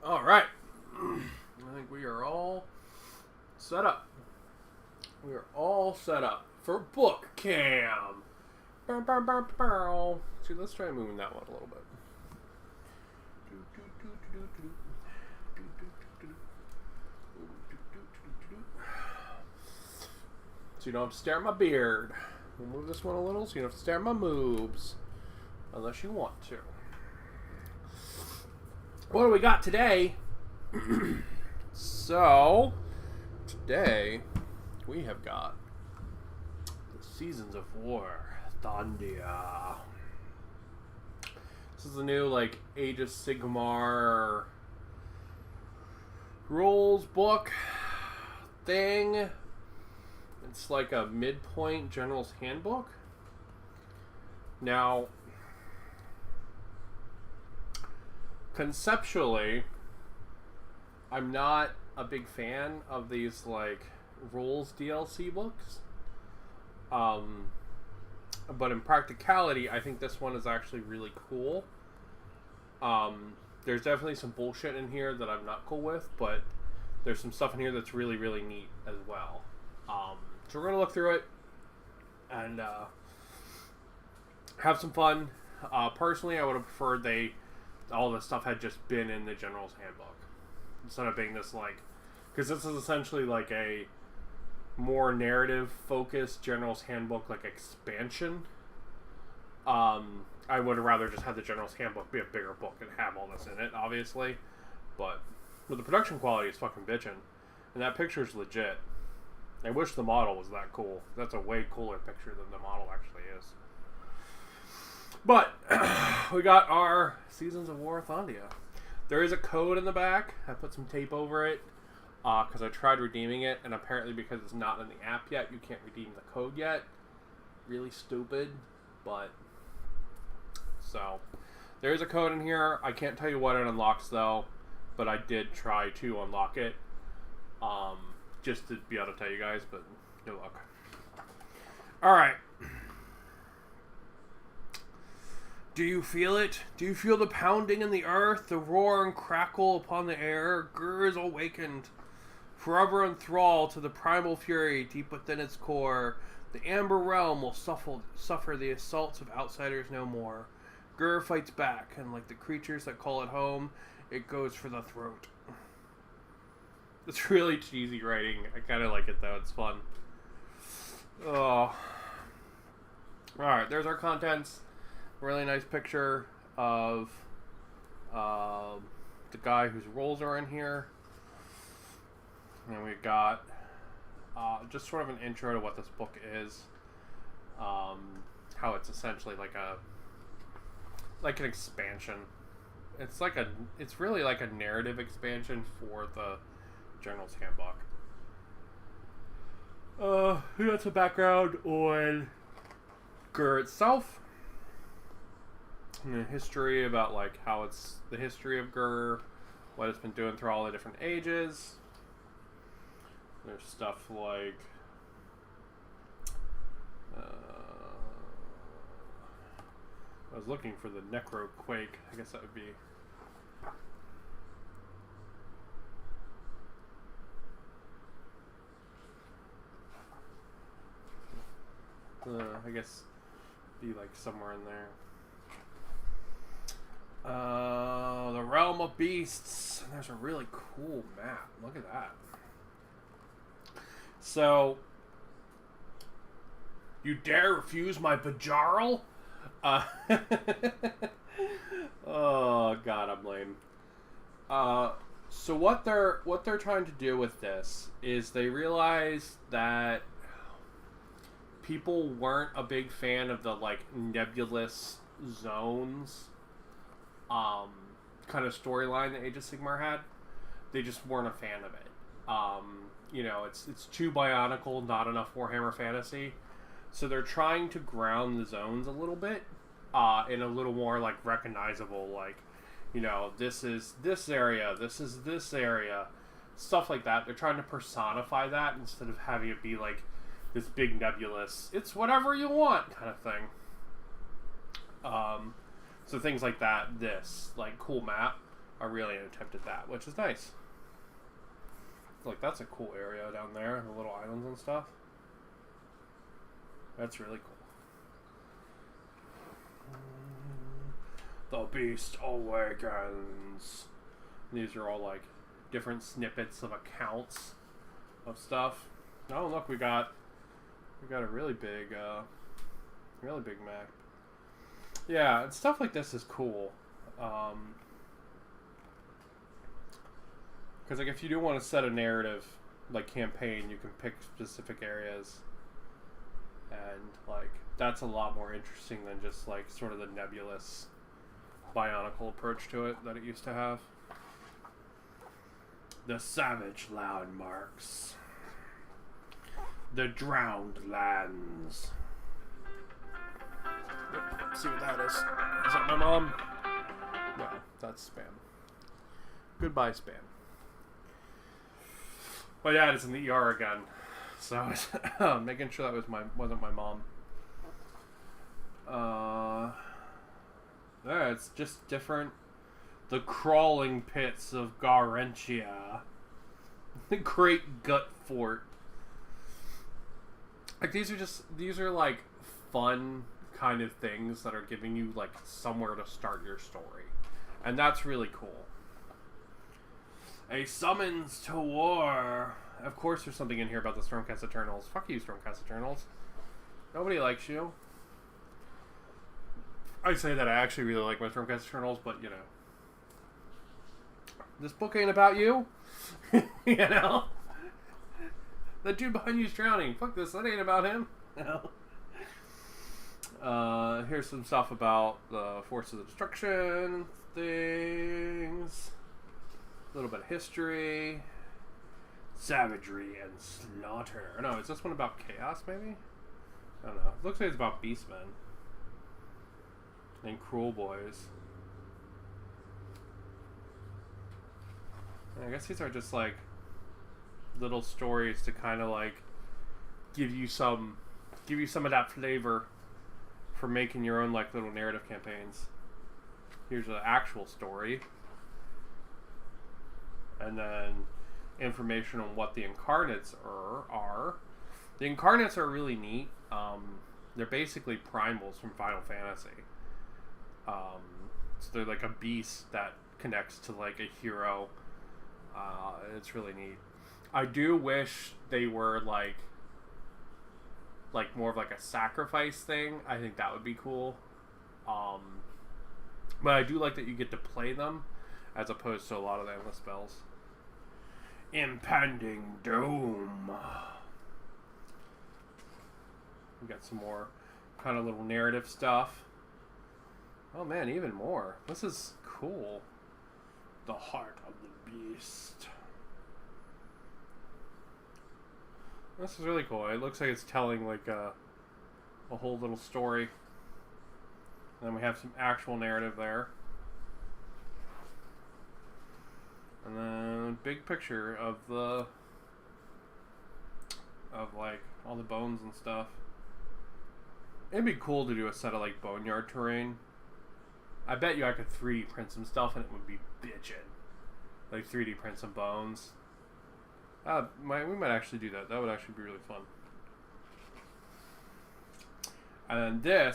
All right. I think we are all set up. We are all set up for book cam. See, let's try moving that one a little bit. So you don't have to stare at my beard. We'll move this one a little so you don't have to stare at my moves. Unless you want to. What do we got today? So, today we have got the Seasons of War, Thondia. This is the new, like, Age of Sigmar rules book thing. It's like a midpoint General's Handbook. Now, conceptually, I'm not a big fan of these, like, rules DLC books. But in practicality, I think this one is actually really cool. There's definitely some bullshit in here that I'm not cool with, but there's some stuff in here that's really, really neat as well. So we're going to look through it and have some fun. Personally, I would have preferred all this stuff had just been in the General's Handbook. Instead of being this, like... Because this is essentially like a more narrative-focused General's Handbook, like, expansion. I would have rather just had the General's Handbook be a bigger book and have all this in it, obviously. But the production quality is fucking bitchin'. And that picture's legit. I wish the model was that cool. That's a way cooler picture than the model actually is. But, we got our Seasons of War Thondia. There is a code in the back. I put some tape over it because I tried redeeming it, and apparently because it's not in the app yet, you can't redeem the code yet. Really stupid, but... So, there is a code in here. I can't tell you what it unlocks, though, but I did try to unlock it. Just to be able to tell you guys, but no luck. Alright. Do you feel it? Do you feel the pounding in the earth, the roar and crackle upon the air? Gur is awakened, forever enthralled to the primal fury deep within its core. The Amber Realm will suffer the assaults of outsiders no more. Gur fights back, and like the creatures that call it home, it goes for the throat. It's really cheesy writing. I kind of like it, though. It's fun. Oh. Alright, there's our contents. Really nice picture of the guy whose roles are in here. And we got just sort of an intro to what this book is. How it's essentially like an expansion. It's really like a narrative expansion for the General's Handbook. We got some background on Gur itself. And a history about like how it's the history of Gur, what it's been doing through all the different ages. There's stuff like I was looking for the Necro Quake. I guess that would be I guess be like somewhere in there. The Realm of Beasts. There's a really cool map. Look at that. So, you dare refuse my Bajarl? Oh god, I'm lame. So what they're trying to do with this is they realize that people weren't a big fan of the like nebulous zones kind of storyline that Age of Sigmar had. They just weren't a fan of it. You know, it's too bionicle, not enough Warhammer Fantasy. So they're trying to ground the zones a little bit in a little more like recognizable, like, you know, this is this area, this is this area, stuff like that. They're trying to personify that instead of having it be like this big nebulous, it's whatever you want kind of thing. So things like that, this, like, cool map. a really an attempt at that, which is nice. Like, that's a cool area down there, the little islands and stuff. That's really cool. The beast awakens. These are all like different snippets of accounts of stuff. Oh look, we got a really big map. Yeah, and stuff like this is cool. Because like if you do want to set a narrative like campaign, you can pick specific areas, and like that's a lot more interesting than just like sort of the nebulous bionicle approach to it that it used to have. The savage landmarks. The drowned lands. Let's see what that is. Is that my mom? No, that's spam. Goodbye, spam. My dad is in the ER again, so making sure that wasn't my mom. Yeah, it's just different. The crawling pits of Garentia. The Great Gut Fort. Like, these are like fun kind of things that are giving you like somewhere to start your story. And that's really cool. A summons to war. Of course there's something in here about the Stormcast Eternals. Fuck you, Stormcast Eternals. Nobody likes you. I say that I actually really like my Stormcast Eternals, but you know. This book ain't about you. You know? The dude behind you's drowning. Fuck this, that ain't about him. No. Here's some stuff about the Forces of Destruction things. A little bit of history. Savagery and slaughter. No, is this one about chaos, maybe? I don't know. It looks like it's about beastmen. And cruel boys. And I guess these are just like little stories to kind of like give you some of that flavor for making your own like little narrative campaigns. Here's an actual story. And then information on what the Incarnates are. The Incarnates are really neat. They're basically primals from Final Fantasy. So they're like a beast that connects to like a hero. It's really neat. I do wish they were like more of like a sacrifice thing. I think that would be cool. But I do like that you get to play them as opposed to a lot of the endless spells. Impending doom. We got some more kind of little narrative stuff. Oh man, even more. This is cool. The heart of the beast. This is really cool. It looks like it's telling like a whole little story. And then we have some actual narrative there. And then big picture of like all the bones and stuff. It'd be cool to do a set of like boneyard terrain. I bet you I could 3D print some stuff and it would be bitchin'. Like 3D print some bones. We might actually do that. That would actually be really fun. And then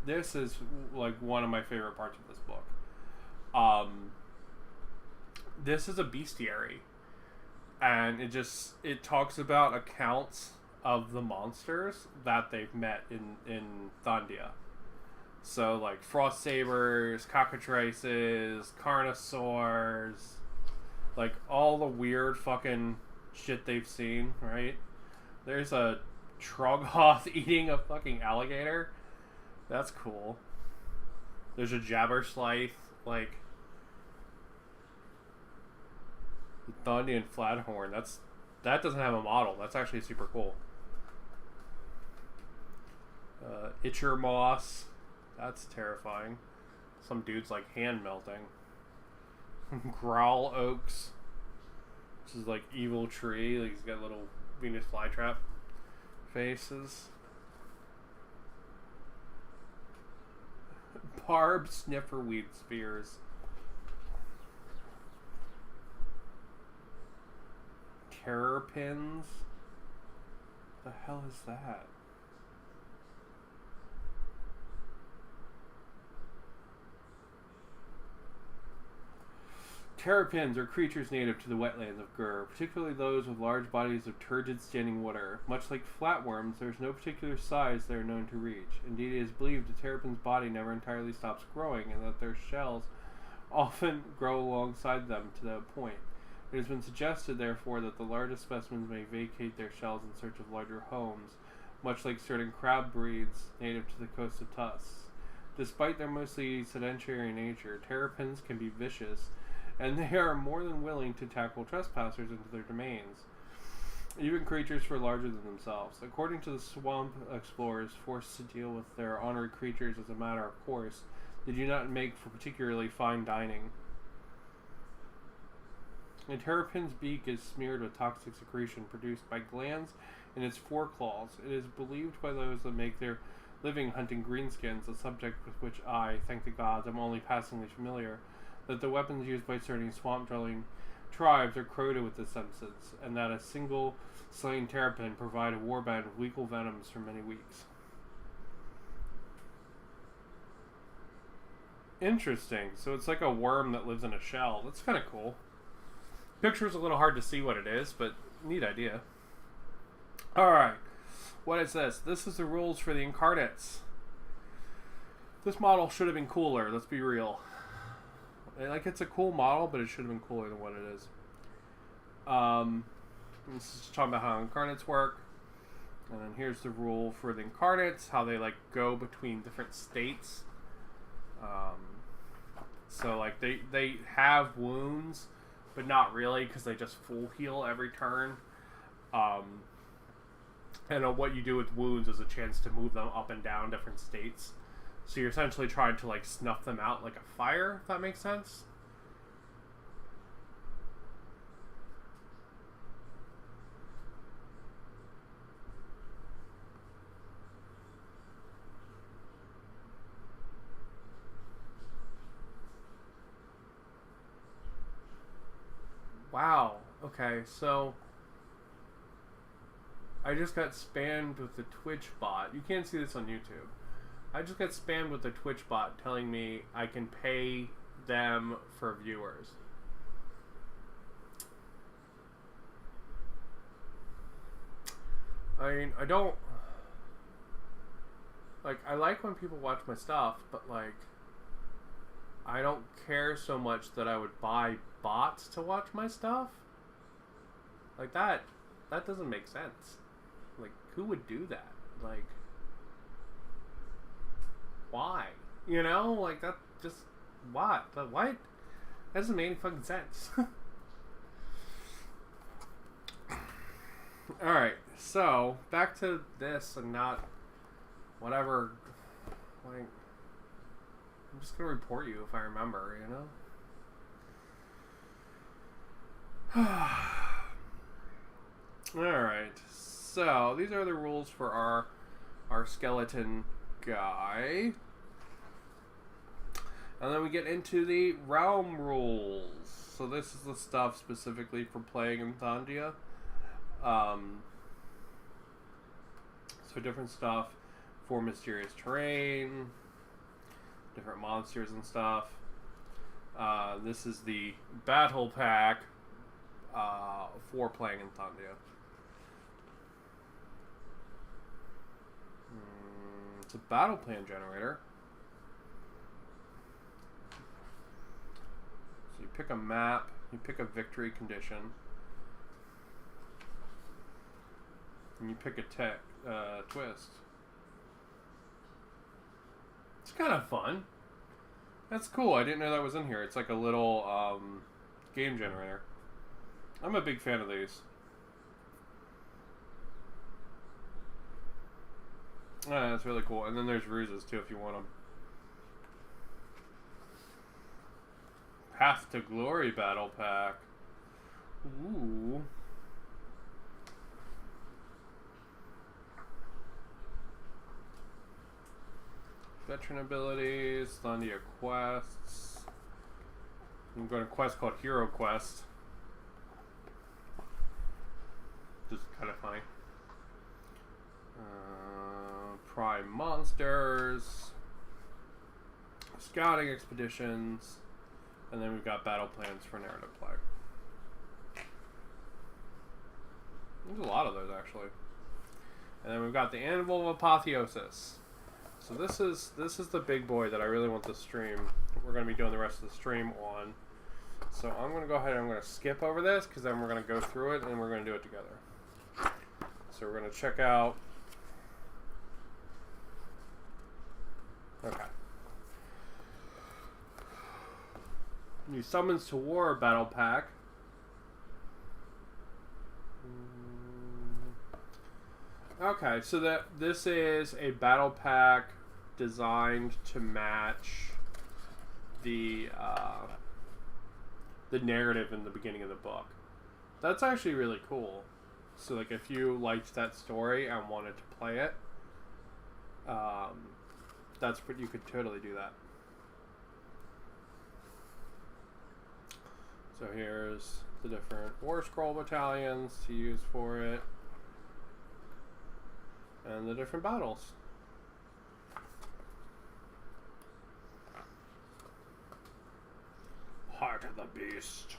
this is like one of my favorite parts of this book. This is a bestiary, and it talks about accounts of the monsters that they've met in Thondia. So like frost sabers, cockatrices, carnosaurs, like all the weird fucking shit they've seen, right? There's a Troggoth eating a fucking alligator. That's cool. There's a Jabberslythe, like Thondian Flathorn. That doesn't have a model. That's actually super cool. Itcher Moss. That's terrifying. Some dude's like hand melting. Growl Oaks. This is like evil tree. Like he's got little Venus flytrap faces. Barb Snifferweed spears. Terrapins. The hell is that? Terrapins are creatures native to the wetlands of Gur, particularly those with large bodies of turgid standing water. Much like flatworms, there is no particular size they are known to reach. Indeed, it is believed a terrapin's body never entirely stops growing, and that their shells often grow alongside them to that point. It has been suggested, therefore, that the largest specimens may vacate their shells in search of larger homes, much like certain crab breeds native to the coast of Tus. Despite their mostly sedentary nature, terrapins can be vicious, and they are more than willing to tackle trespassers into their domains, even creatures far larger than themselves. According to the swamp explorers forced to deal with their honored creatures as a matter of course, they do not make for particularly fine dining. A terrapin's beak is smeared with toxic secretion produced by glands in its foreclaws. It is believed by those that make their living hunting greenskins, a subject with which I, thank the gods, am only passingly familiar, that the weapons used by certain swamp-dwelling tribes are corroded with this substance, and that a single slain terrapin provide a warband with lethal venoms for many weeks. Interesting. So it's like a worm that lives in a shell. That's kind of cool. Picture's a little hard to see what it is, but neat idea. Alright. What is this? This is the rules for the Incarnates. This model should have been cooler, let's be real. Like, it's a cool model, but it should have been cooler than what it is. This is talking about how Incarnates work. And then here's the rule for the Incarnates, how they, like, go between different states. So, like, they have wounds, but not really, because they just full heal every turn. And what you do with wounds is a chance to move them up and down different states. So you're essentially trying to, like, snuff them out like a fire, if that makes sense. Wow. Okay, so I just got spammed with the Twitch bot. You can't see this on YouTube. I just got spammed with the Twitch bot telling me I can pay them for viewers. I mean, I don't... Like, I like when people watch my stuff, but, like, I don't care so much that I would buy bots to watch my stuff. Like, that doesn't make sense. Like, who would do that? Like... Why? You know? Like, that just... What? But what? That doesn't make any fucking sense. Alright, so, back to this and not... Whatever... Like... I'm just gonna report you if I remember, you know? Alright, so, these are the rules for our skeleton guy. And then we get into the realm rules. So this is the stuff specifically for playing in Thondia. So different stuff for mysterious terrain, different monsters and stuff. This is the battle pack for playing in Thondia. It's a battle plan generator. So you pick a map, you pick a victory condition, and you pick a twist. It's kind of fun. That's cool. I didn't know that was in here. It's like a little game generator. I'm a big fan of these. That's really cool. And then there's ruses too if you want them. Path to Glory battle pack. Ooh. Veteran abilities, thondia quests. I'm going to a quest called Hero Quest. just kind of funny. Prime monsters, scouting expeditions, and then we've got battle plans for narrative play. There's a lot of those actually. And then we've got the Anvil of Apotheosis. So this is the big boy that I really want to stream. We're going to be doing the rest of the stream on. So I'm going to go ahead and I'm going to skip over this because then we're going to go through it and we're going to do it together. So we're going to check out. Okay. New Summons to War Battle Pack. Okay, so this is a battle pack designed to match the narrative in the beginning of the book. That's actually really cool. So like if you liked that story and wanted to play it, that's what you could totally do that. So here's the different War Scroll battalions to use for it. And the different battles. Heart of the Beast.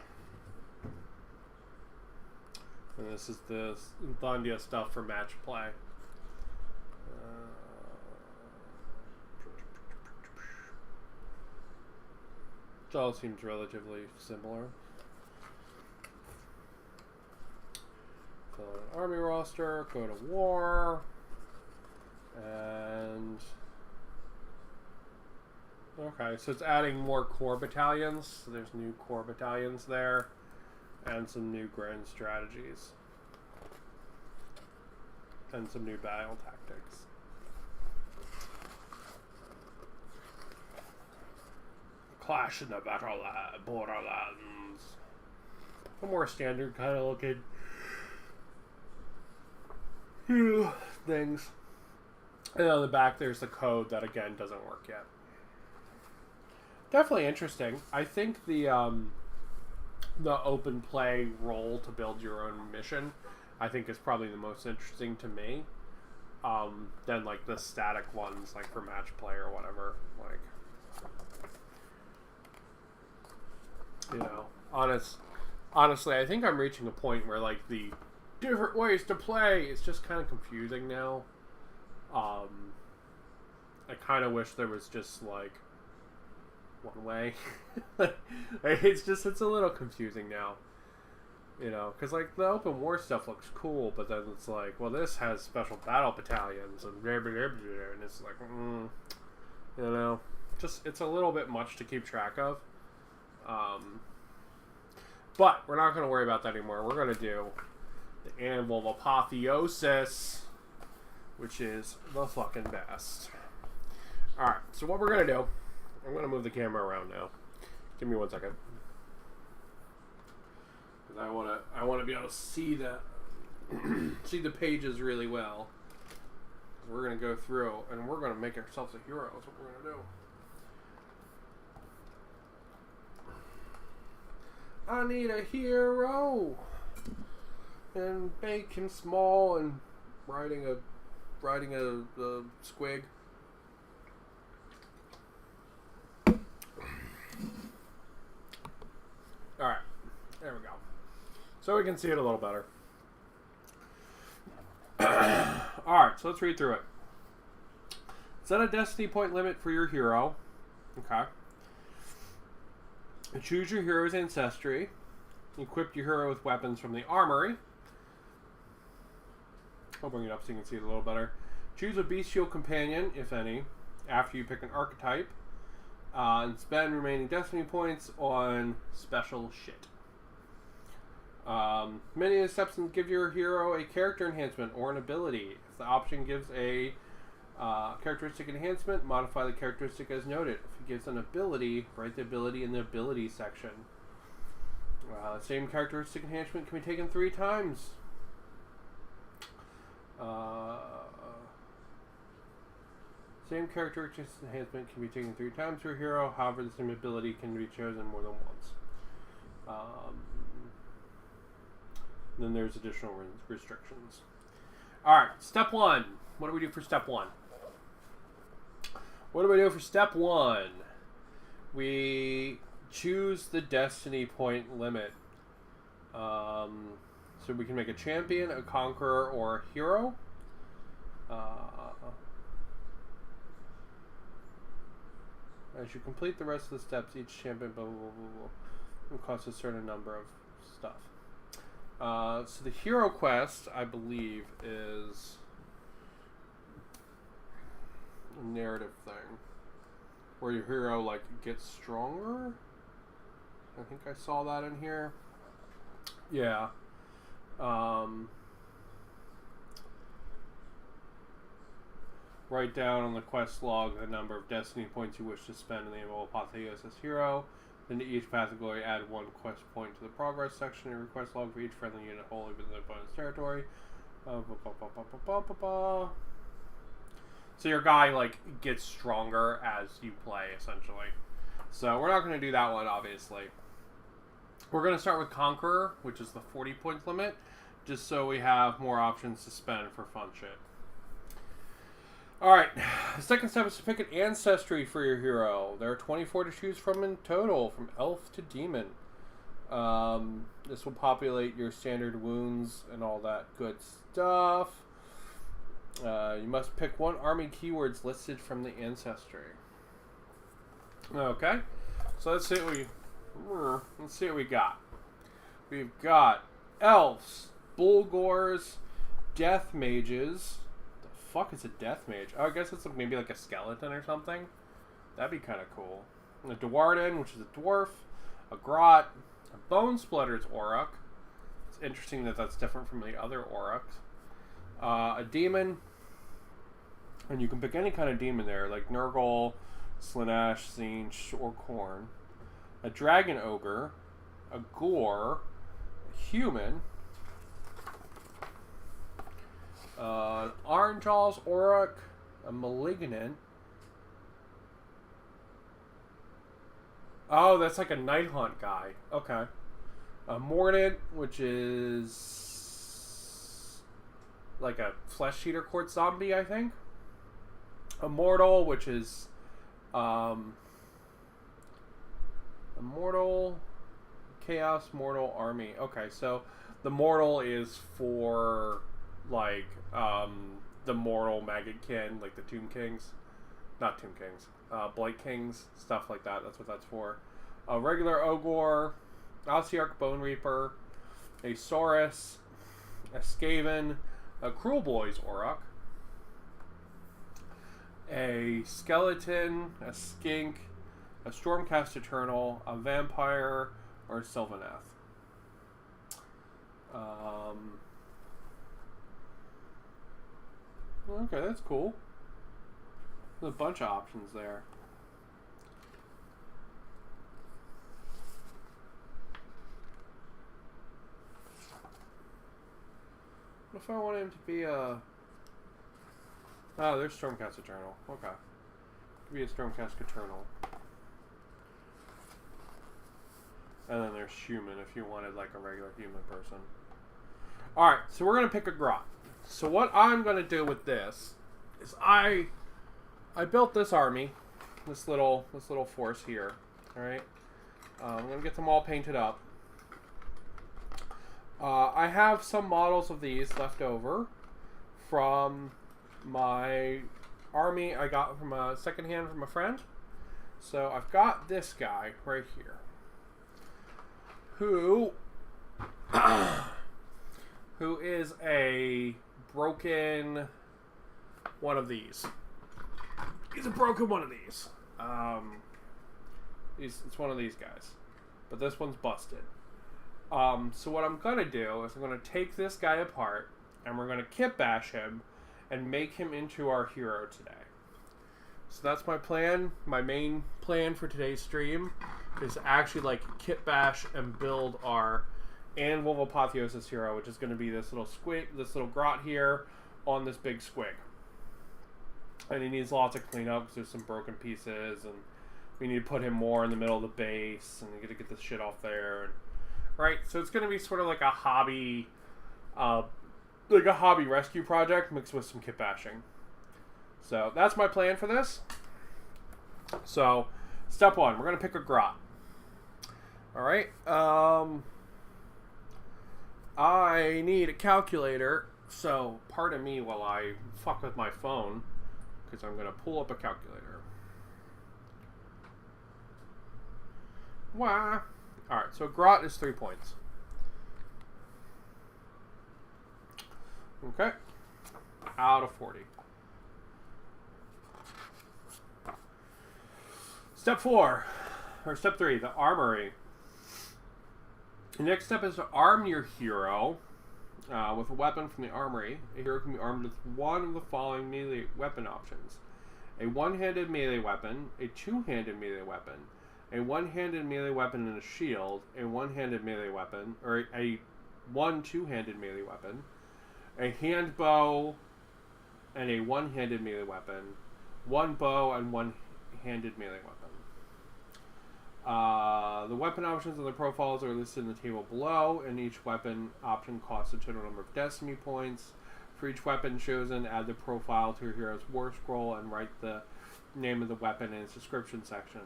And this is the thondia stuff for match play. It all seems relatively similar. So an army roster, go to war. And okay, so it's adding more core battalions. So there's new core battalions there, and some new grand strategies, and some new battle tactics. Clash in the borderlands. A more standard kind of looking things. And on the back, there's the code that, again, doesn't work yet. Definitely interesting. I think the open play role to build your own mission, I think is probably the most interesting to me. Than, like, the static ones, like, for match play or whatever. Like, you know, honestly, I think I'm reaching a point where, like, the different ways to play is just kind of confusing now. I kind of wish there was just like one way. it's a little confusing now, you know, because like the open war stuff looks cool, but then it's like, well, this has special battle battalions and blah, blah, blah, blah, and it's like, you know, just it's a little bit much to keep track of. But we're not going to worry about that anymore. We're going to do the Anvil of Apotheosis, which is the fucking best. Alright, so what we're going to do, I'm going to move the camera around now. Give me 1 second. Because I want to be able to see see the pages really well. We're going to go through and we're going to make ourselves a hero. That's what we're going to do. I need a hero. And make him small and riding a squig. Alright, there we go. So we can see it a little better. Alright, so let's read through it. Set a destiny point limit for your hero. Okay. Choose your hero's ancestry. Equip your hero with weapons from the armory. I'll bring it up so you can see it a little better. Choose a bestial companion, if any, after you pick an archetype. And spend remaining destiny points on special shit. Many exceptions give your hero a character enhancement or an ability. If the option gives a characteristic enhancement, modify the characteristic as noted. If it gives an ability, write the ability in the ability section. The same characteristic enhancement can be taken 3 times. Same characteristic enhancement can be taken 3 times for a hero. However, the same ability can be chosen more than once. then there's additional restrictions. Alright, step 1. What do we do for step 1? What do we do for step 1? We choose the destiny point limit. So we can make a champion, a conqueror, or a hero. As you complete the rest of the steps, each champion blah, blah, blah, blah, will cost a certain number of stuff. So the hero quest, I believe, is a narrative thing where your hero like gets stronger. I think I saw that in here. Yeah. Write down on the quest log the number of destiny points you wish to spend in the anvil apotheosis hero. Then to each path of glory, add 1 quest point to the progress section. A request log for each friendly unit wholly within the opponent's territory. So your guy like gets stronger as you play, essentially. So we're not going to do that one, obviously. We're going to start with Conqueror, which is the 40 point limit, just so we have more options to spend for fun shit. Alright, the second step is to pick an ancestry for your hero. There are 24 to choose from in total, from elf to demon. This will populate your standard wounds and all that good stuff. You must pick 1 army keywords listed from the ancestry. Okay, so let's see what we got. We've got elves, bulgors, death mages. The fuck is a death mage? Oh, I guess it's maybe like a skeleton or something. That'd be kind of cool. A Dwarden, which is a dwarf, a grot, a bone splitter's Auroch. It's interesting that that's different from the other Aurochs. A demon, and you can pick any kind of demon there, like Nurgle, Slaanesh, Tzeentch, or Khorne. A dragon ogre, a gore, a human, Oranjaw's Auroch, a malignant. Oh, that's like a night hunt guy. Okay. A mordant, which is like a flesh eater court zombie, I think. A mortal, which is a mortal chaos mortal army. Okay, so the mortal is for like the mortal maggotkin, like the Tomb Kings, not Tomb Kings, Blight Kings, stuff like that. That's what that's for. A regular Ogre, Ossiarch Bone Reaper, a Saurus, a Skaven, a Cruel Boy's Auroch, a Skeleton, a Skink, a Stormcast Eternal, a Vampire, or a Sylvaneth. Okay, that's cool. There's a bunch of options there. What if I want him to be a... Oh, there's Stormcast Eternal. Okay. Could be a Stormcast Eternal. And then there's human if you wanted like a regular human person. Alright, so we're going to pick a grot. So what I'm going to do with this is I built this army, this little force here. Alright. I'm going to get them all painted up. I have some models of these left over from my army I got from a secondhand from a friend. So I've got this guy right here, who is a broken one of these. He's a broken one of these. It's one of these guys, but this one's busted. So what I'm gonna do is I'm gonna take this guy apart and we're gonna kit bash him and make him into our hero today. So that's my plan. My main plan for today's stream is to actually like kit bash and build our anvil of apotheosis hero, which is going to be this little squig, this little grot here on this big squig. And he needs lots of cleanup because there's some broken pieces, and we need to put him more in the middle of the base, and we got to get this shit off there. And, right, so it's going to be sort of like a hobby Like a hobby rescue project mixed with some kit bashing. So that's my plan for this. So step one, we're gonna pick a grot. All right. I need a calculator. So pardon me while I fuck with my phone, because I'm gonna pull up a calculator. Wah. All right. So grot is 3 points. Okay. Out of 40. Step 3, the armory. The next step is to arm your hero with a weapon from the armory. A hero can be armed with one of the following melee weapon options: a one-handed melee weapon, a two-handed melee weapon, a one-handed melee weapon and a shield, a one-handed melee weapon, or a two-handed melee weapon, a hand bow, and a one-handed melee weapon, one bow and one-handed melee weapon. The weapon options and the profiles are listed in the table below, and each weapon option costs a total number of destiny points. For each weapon chosen, add the profile to your hero's war scroll and write the name of the weapon in its description section.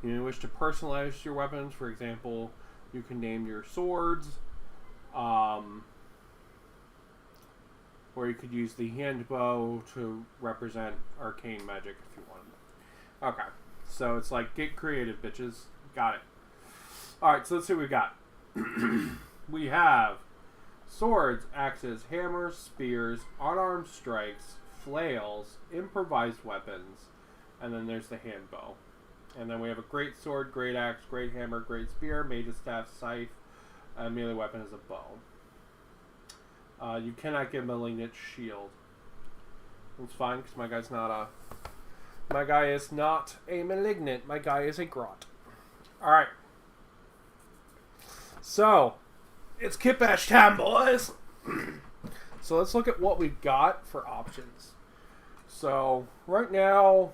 You wish to personalize your weapons. For example, you can name your swords, or you could use the hand bow to represent arcane magic if you want. Okay. So it's like, get creative, bitches. Got it. Alright, so let's see what we got. We have swords, axes, hammers, spears, unarmed strikes, flails, improvised weapons, and then there's the hand bow. And then we have a great sword, great axe, great hammer, great spear, mage's staff, scythe, and melee weapon is a bow. You cannot get malignant shield. It's fine, because my guy is not a malignant. My guy is a grot. Alright. So, it's kit bash time, boys! So let's look at what we've got for options. So, right now,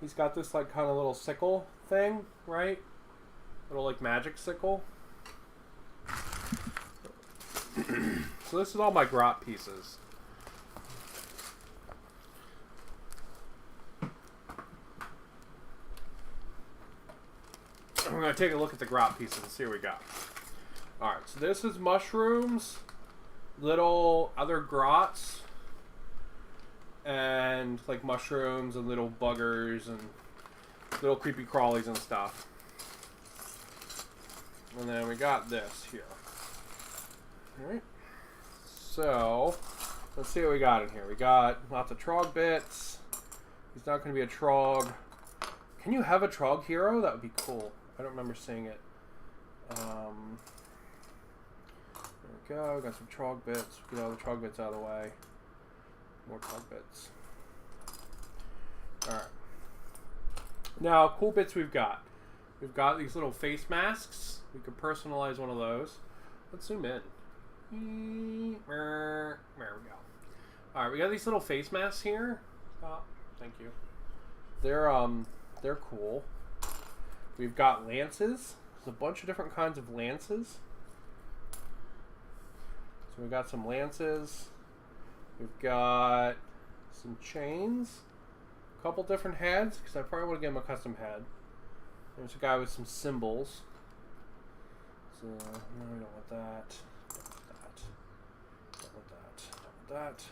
he's got this like kind of little sickle thing, right? Little like magic sickle. So this is all my grot pieces. We're going to take a look at the grot pieces and see what we got. Alright, so this is mushrooms, little other grots, and like mushrooms and little buggers and little creepy crawlies and stuff. And then we got this here. Alright. So, let's see what we got in here. We got lots of trog bits. He's not going to be a trog. Can you have a trog hero? That would be cool. I don't remember seeing it. There we go. Got some trog bits. Get all the trog bits out of the way. More trog bits. Alright. Now, cool bits we've got. We've got these little face masks. We can personalize one of those. Let's zoom in. There we go. Alright, we got these little face masks here. Oh, thank you. They're cool. We've got lances. There's a bunch of different kinds of lances. So we've got some lances. We've got some chains. A couple different heads, because I probably want to get him a custom head. There's a guy with some symbols. So, no, we don't want that. Don't want that.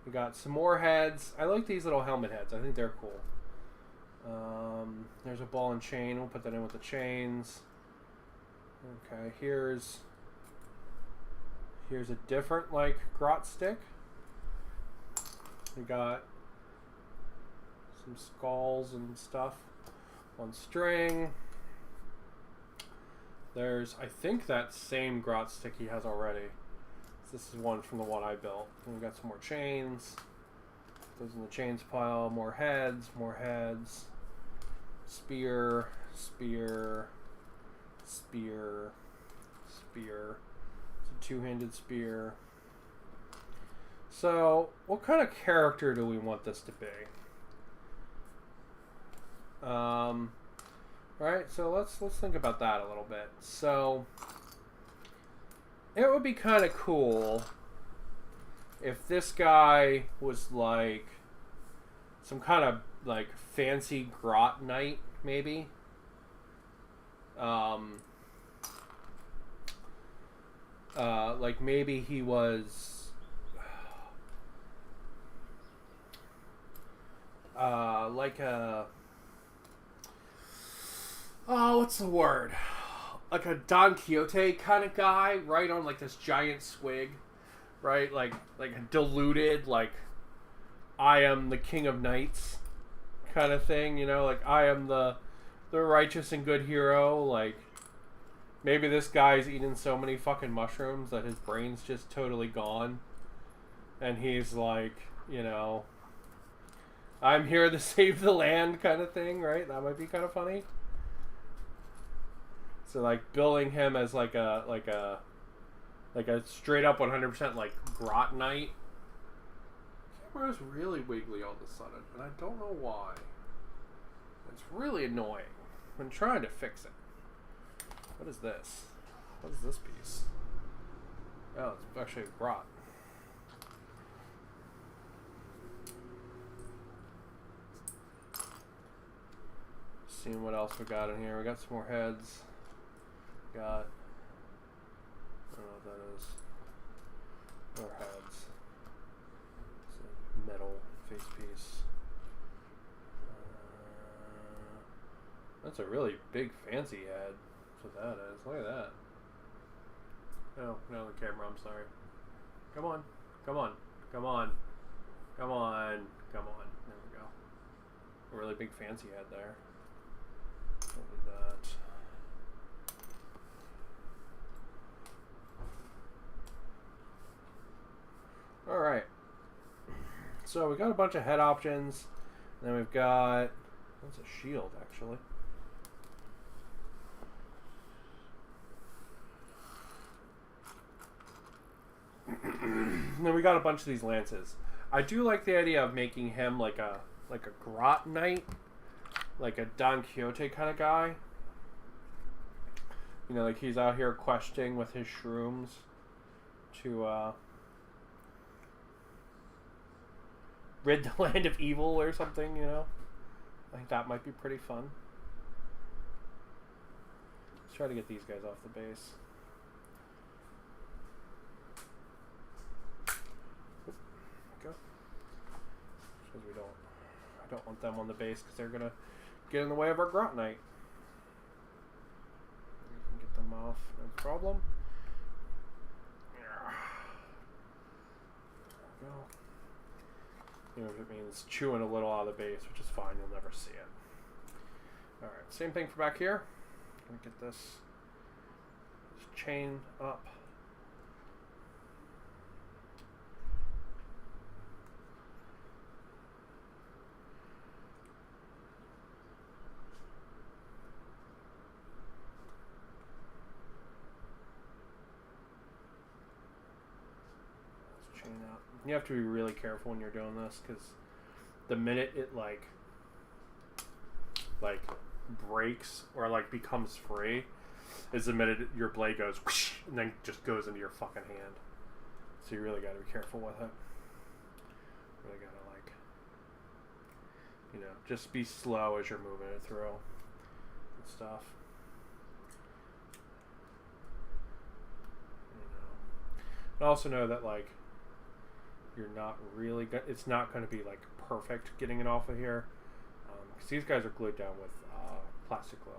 We got some more heads. I like these little helmet heads. I think they're cool. There's a ball and chain. We'll put that in with the chains. Okay, here's a different like grot stick. We got some skulls and stuff on string. There's, I think, that same grot stick he has already. This is one from the one I built. And we got some more chains. Those in the chains pile. More heads. Spear. It's a two-handed spear. So, what kind of character do we want this to be? Right, so let's think about that a little bit. So, it would be kind of cool if this guy was like some kind of like fancy grot knight, maybe. Like maybe he was like a what's the word? Like a Don Quixote kind of guy, right? On like this giant swig, right? Like a diluted, like I am the king of knights kind of thing, you know? Like I am the righteous and good hero. Like maybe this guy's eating so many fucking mushrooms that his brain's just totally gone, and he's like, you know, I'm here to save the land kind of thing, right? That might be kind of funny. So like billing him as like a straight up 100% like grot knight. Camera's really wiggly all of a sudden, and I don't know why. It's really annoying. I'm trying to fix it. What is this? What is this piece? Oh, it's actually a grot. Seeing what else we got in here. We got some more heads. Got, I don't know what that is. More heads. It's a metal face piece. That's a really big fancy head. That's what that is. Look at that. Oh, no, the camera, I'm sorry. Come on. Come on. Come on. Come on. Come on. There we go. A really big fancy head there. Look at that. Alright. So we got a bunch of head options. And then we've got... That's a shield, actually. And then we got a bunch of these lances. I do like the idea of making him like a grot knight. Like a Don Quixote kind of guy. You know, like he's out here questing with his shrooms to rid the land of evil or something, you know? I think that might be pretty fun. Let's try to get these guys off the base. Oop, go. Because I don't want them on the base because they're gonna get in the way of our grot knight. We can get them off, no problem. There we go. Even if it means chewing a little out of the base, which is fine, you'll never see it. Alright, same thing for back here. I'm gonna get this chain up. Let's chain up. You have to be really careful when you're doing this, because the minute it like breaks or like becomes free is the minute your blade goes whoosh, and then just goes into your fucking hand. So you really got to be careful with it. Really got to like, you know, just be slow as you're moving it through and stuff. You know, and also know that like you're not really it's not going to be like perfect getting it off of here, because these guys are glued down with plastic glue,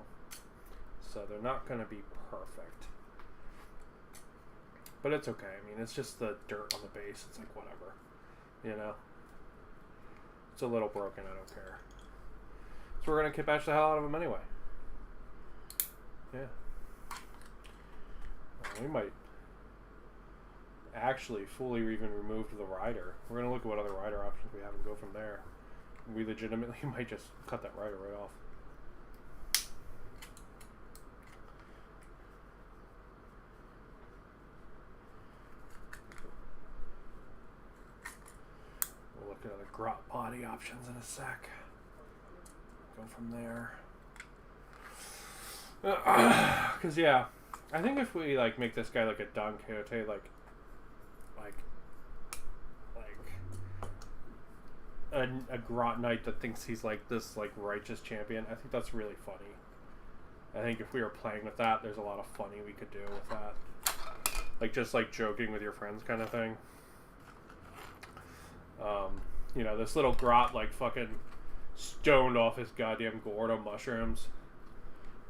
so they're not going to be perfect, but it's okay. I mean, it's just the dirt on the base. It's like whatever, you know. It's a little broken, I don't care. So we're going to bash the hell out of them anyway. Yeah. We might actually fully even remove the rider. We're going to look at what other rider options we have and go from there. We legitimately might just cut that rider right off. We'll look at other grot body options in a sec. Go from there. Because, yeah, I think if we like make this guy like a Don Quixote, like a grot knight that thinks he's like this like righteous champion, I think that's really funny. I think if we were playing with that, there's a lot of funny we could do with that. Like just like joking with your friends kind of thing. You know, this little grot like fucking stoned off his goddamn Gordo mushrooms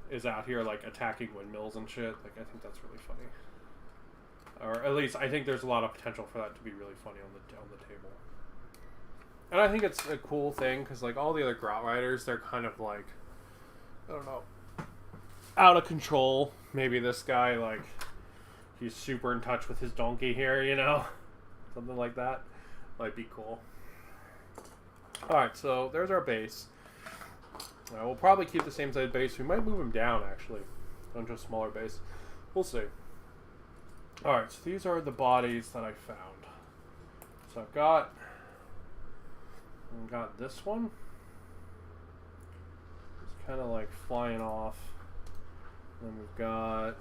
is out here like attacking windmills and shit. Like I think that's really funny. Or at least I think there's a lot of potential for that to be really funny on the table. And I think it's a cool thing because like all the other grot riders, they're kind of like, I don't know, out of control. Maybe this guy like he's super in touch with his donkey here, you know, something like that might be cool. All right, so there's our base. We'll probably keep the same size base. We might move him down actually, onto a smaller base. We'll see. All right, so these are the bodies that I found. So I've got this one. It's kind of like flying off. Then we've got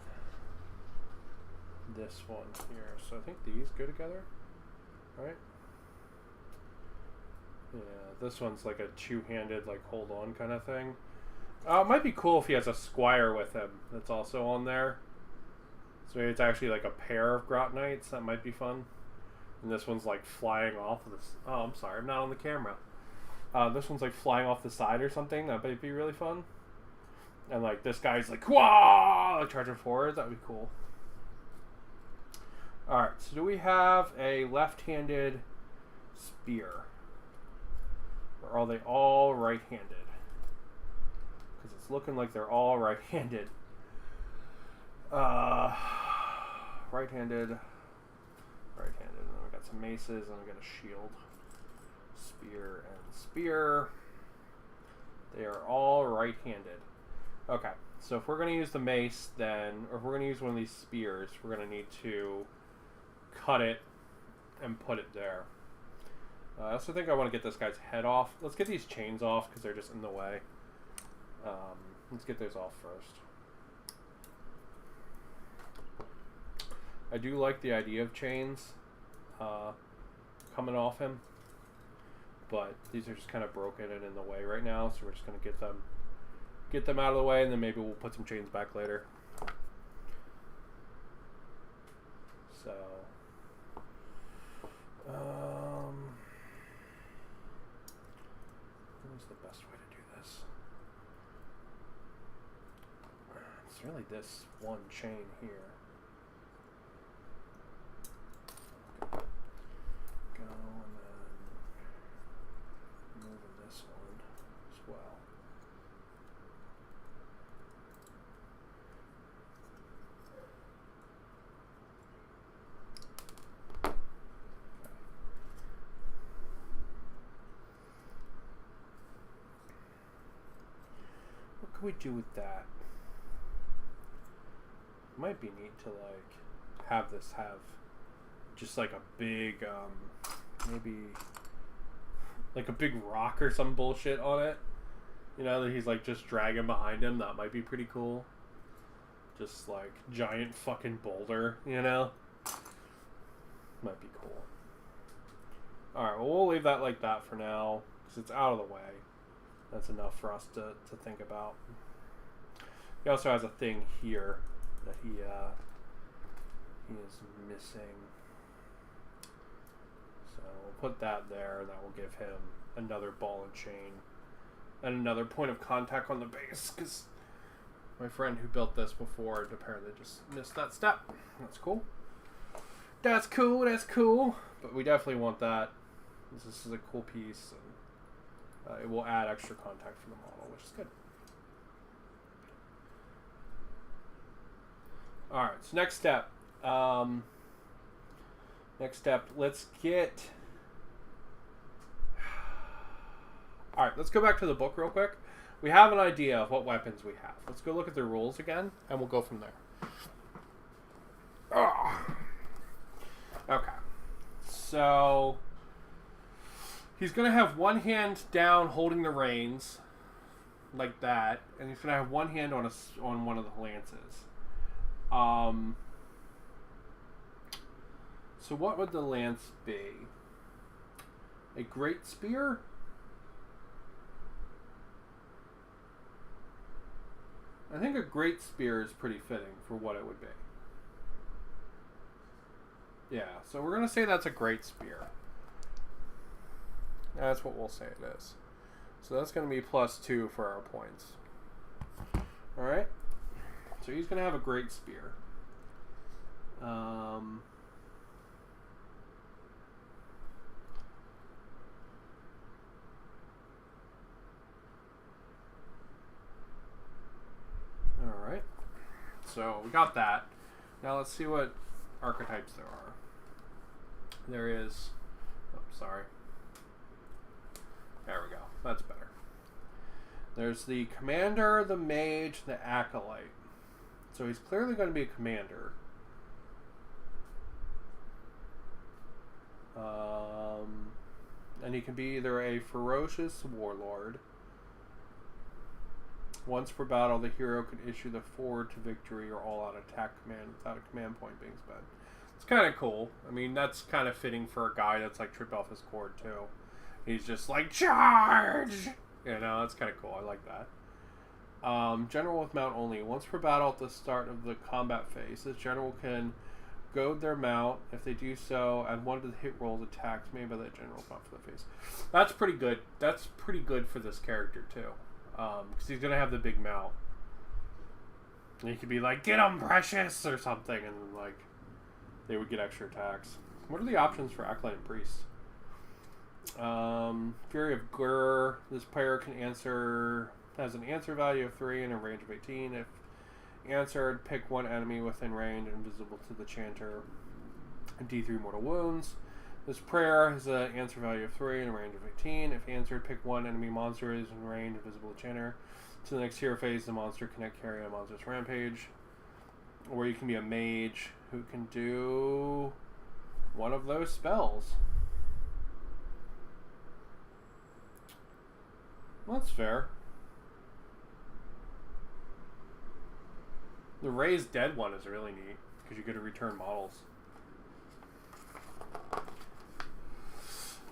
this one here. So I think these go together, right? Yeah, this one's like a two-handed, like hold on kind of thing. It might be cool if he has a squire with him that's also on there. So maybe it's actually like a pair of grot knights. That might be fun. And this one's like flying off of this. Oh, I'm sorry, I'm not on the camera. This one's like flying off the side or something. That might be really fun. And like this guy's like, whoa, like charging forward. That'd be cool. Alright, so do we have a left-handed spear? Or are they all right-handed? Because it's looking like they're all right-handed. Right-handed. Right-handed. And then we got some maces, and we got a shield. Spear and spear. They are all right-handed. Okay, so if we're going to use the mace, then, or if we're going to use one of these spears, we're going to need to cut it and put it there. I also think I want to get this guy's head off. Let's get these chains off because they're just in the way. Let's get those off first. I do like the idea of chains coming off him, but these are just kind of broken and in the way right now, so we're just going to get them out of the way, and then maybe we'll put some chains back later. So, what's the best way to do this? It's really this one chain here. Go and then moving this one as well. What can we do with that? It might be neat to like have this have just like a big maybe like a big rock or some bullshit on it, you know, that he's like just dragging behind him. That might be pretty cool. Just like giant fucking boulder, you know, might be cool. Alright, well, we'll leave that like that for now because it's out of the way. That's enough for us to think about. He also has a thing here that he is missing. So we'll put that there, and that will give him another ball and chain and another point of contact on the base, because my friend who built this before apparently just missed that step. That's cool. That's cool, that's cool. But we definitely want that. This is a cool piece, and it will add extra contact for the model, which is good. Alright, so next step. Let's get... Alright, let's go back to the book real quick. We have an idea of what weapons we have. Let's go look at the rules again, and we'll go from there. Okay. So... he's going to have one hand down holding the reins, like that, and he's going to have one hand on one of the lances. So what would the lance be? A great spear? I think a great spear is pretty fitting for what it would be. Yeah, so we're going to say that's a great spear. That's what we'll say it is. So that's going to be +2 for our points. Alright? So he's going to have a great spear. Alright. So we got that. Now let's see what archetypes there are. There is... Oh, sorry. There we go. That's better. There's the commander, the mage, the acolyte. So he's clearly going to be a commander. And he can be either a ferocious warlord. Once per battle, the hero can issue the forward to victory or all-out attack command without a command point being spent. It's kind of cool. I mean, that's kind of fitting for a guy that's like tripped off his cord too. He's just like, charge! You know, that's kind of cool. I like that. General with mount only. Once per battle at the start of the combat phase, this general can goad their mount. If they do so, add 1 to the hit rolls attacks made by that general mount for the phase. That's pretty good. That's pretty good for this character too. Because he's going to have the big mount. And he could be like, get him, precious! Or something. And like, they would get extra attacks. What are the options for Acolyte and Priest? Fury of Gur. This player can has an answer value of 3 and a range of 18. If answered, pick one enemy within range invisible to the chanter. D3 mortal wounds. This prayer has an answer value of 3 and a range of 18. If answered, pick one enemy monster is in range invisible to chanter. To the next hero phase, the monster cannot carry a monster's rampage. Or you can be a mage who can do one of those spells. Well, that's fair. The Raised Dead one is really neat because you get to return models.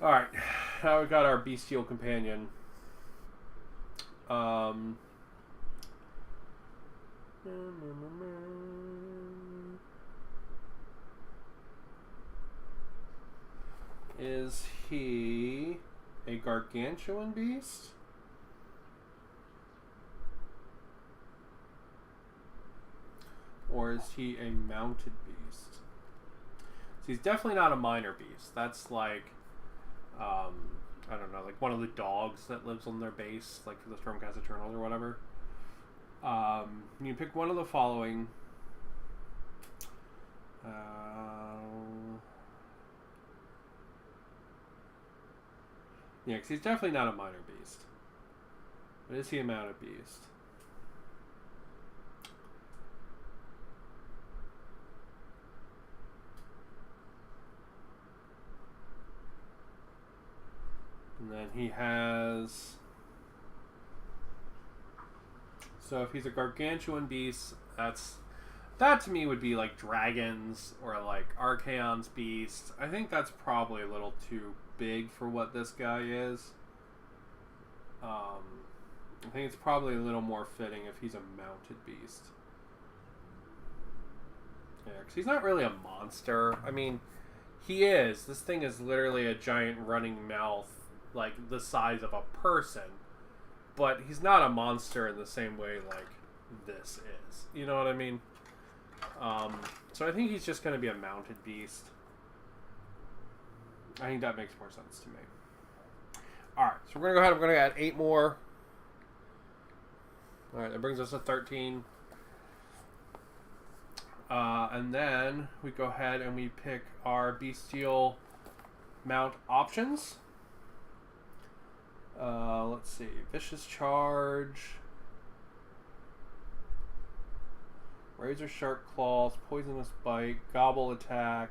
Alright, now we've got our bestial companion. Is he a gargantuan beast? Or is he a mounted beast? So he's definitely not a minor beast. That's like, I don't know, like one of the dogs that lives on their base, like for the Stormcast Eternals or whatever. You pick one of the following. Yeah, because he's definitely not a minor beast. But is he a mounted beast? And then he has... So if he's a gargantuan beast, that to me would be like dragons or like Archaon's beast. I think that's probably a little too big for what this guy is. I think it's probably a little more fitting if he's a mounted beast. Yeah, because he's not really a monster. I mean, he is. This thing is literally a giant running mouth, like the size of a person. But he's not a monster in the same way like this is. You know what I mean? So I think he's just going to be a mounted beast. I think that makes more sense to me. Alright, so we're going to go ahead. We're going to add 8 more. Alright, that brings us to 13. And then we go ahead and we pick our bestial mount options. Let's see. Vicious Charge. Razor Sharp Claws. Poisonous Bite. Gobble Attack.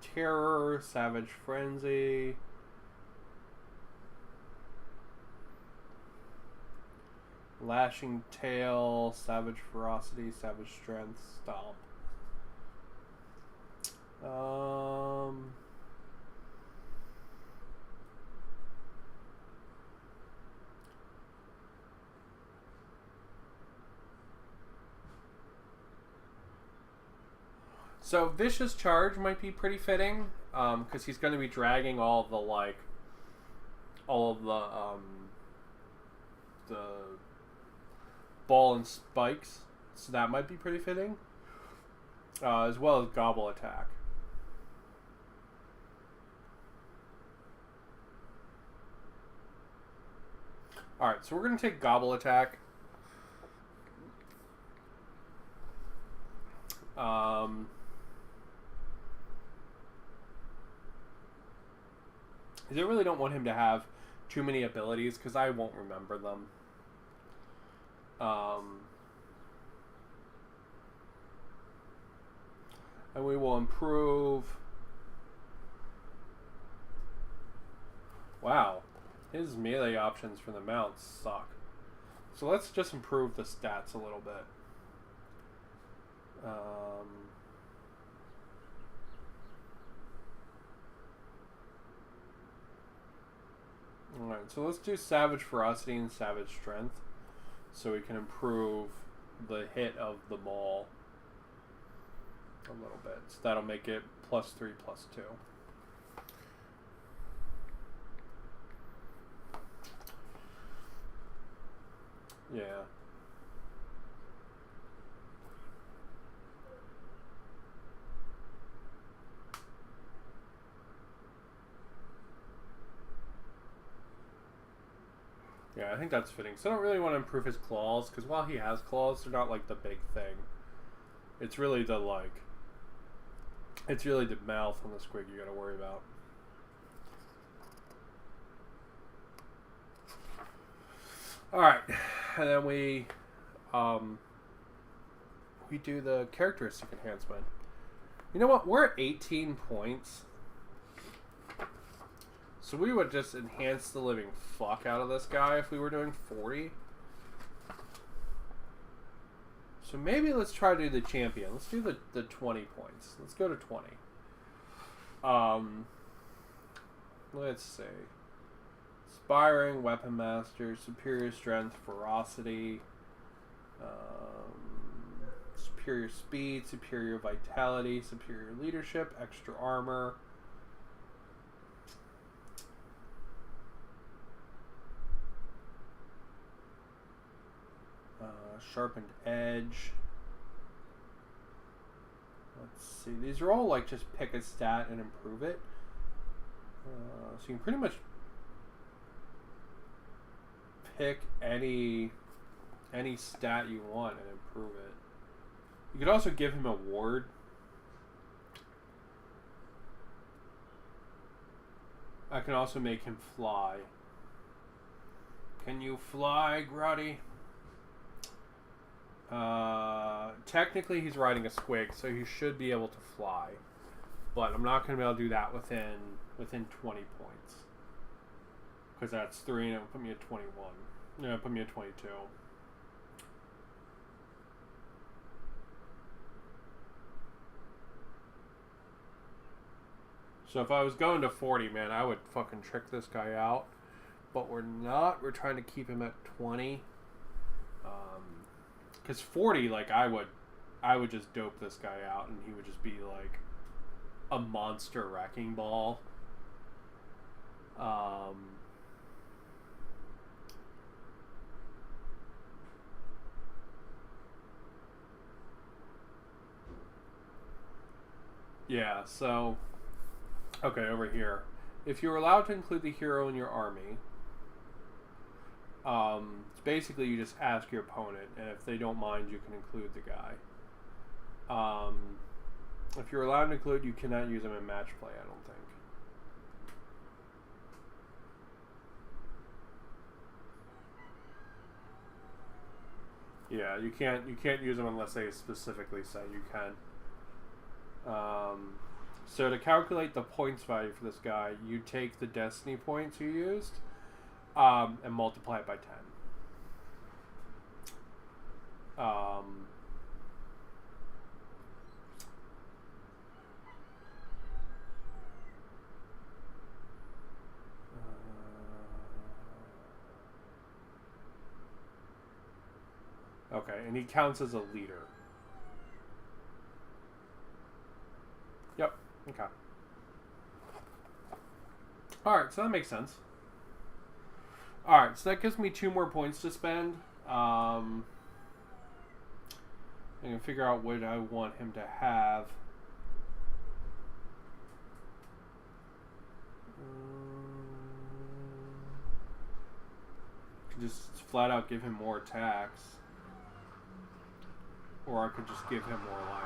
Terror. Savage Frenzy. Lashing tail, savage ferocity, savage strength, stomp. So vicious charge might be pretty fitting, because he's going to be dragging all of the ball and spikes, so that might be pretty fitting, as well as gobble attack. Alright, so we're going to take gobble attack. I really don't want him to have too many abilities because I won't remember them. And we will improve. Wow. His melee options for the mounts suck. So let's just improve the stats a little bit. Alright, so let's do Savage Ferocity and Savage Strength so we can improve the hit of the ball a little bit. So that'll make it +3, +2. Yeah. Yeah, I think that's fitting. So I don't really want to improve his claws, because while he has claws, they're not like the big thing. It's really the mouth on the squig you gotta worry about. Alright, and then we do the characteristic enhancement. You know what? We're at 18 points. So we would just enhance the living fuck out of this guy if we were doing 40. So maybe let's try to do the champion. Let's do the 20 points. Let's go to 20. Let's see. Inspiring, Weapon Master, Superior Strength, Ferocity, Superior Speed, Superior Vitality, Superior Leadership, Extra Armor. Sharpened Edge. Let's see. These are all like just pick a stat and improve it. So you can pretty much pick any stat you want and improve it. You could also give him a ward. I can also make him fly. Can you fly, Grotty? Technically he's riding a squig, so he should be able to fly. But I'm not going to be able to do that within 20 points. Because that's 3 and it would put me at 21. No, it would put me at 22. So if I was going to 40, man, I would fucking trick this guy out. But we're not. We're trying to keep him at 20. Because 40, like, I would just dope this guy out and he would just be like a monster wrecking ball. Yeah, so okay, over here. If you're allowed to include the hero in your army, it's basically you just ask your opponent, and if they don't mind, you can include the guy. If you're allowed to include, you cannot use them in match play, I don't think. Yeah, you can't use them unless they specifically say you can. So to calculate the points value for this guy, you take the destiny points you used, and multiply it by 10. Um, okay, and he counts as a leader. Yep, okay. Alright, so that makes sense. Alright, so that gives me 2 more points to spend. I can figure out what I want him to have. I could just flat out give him more attacks. Or I could just give him more life.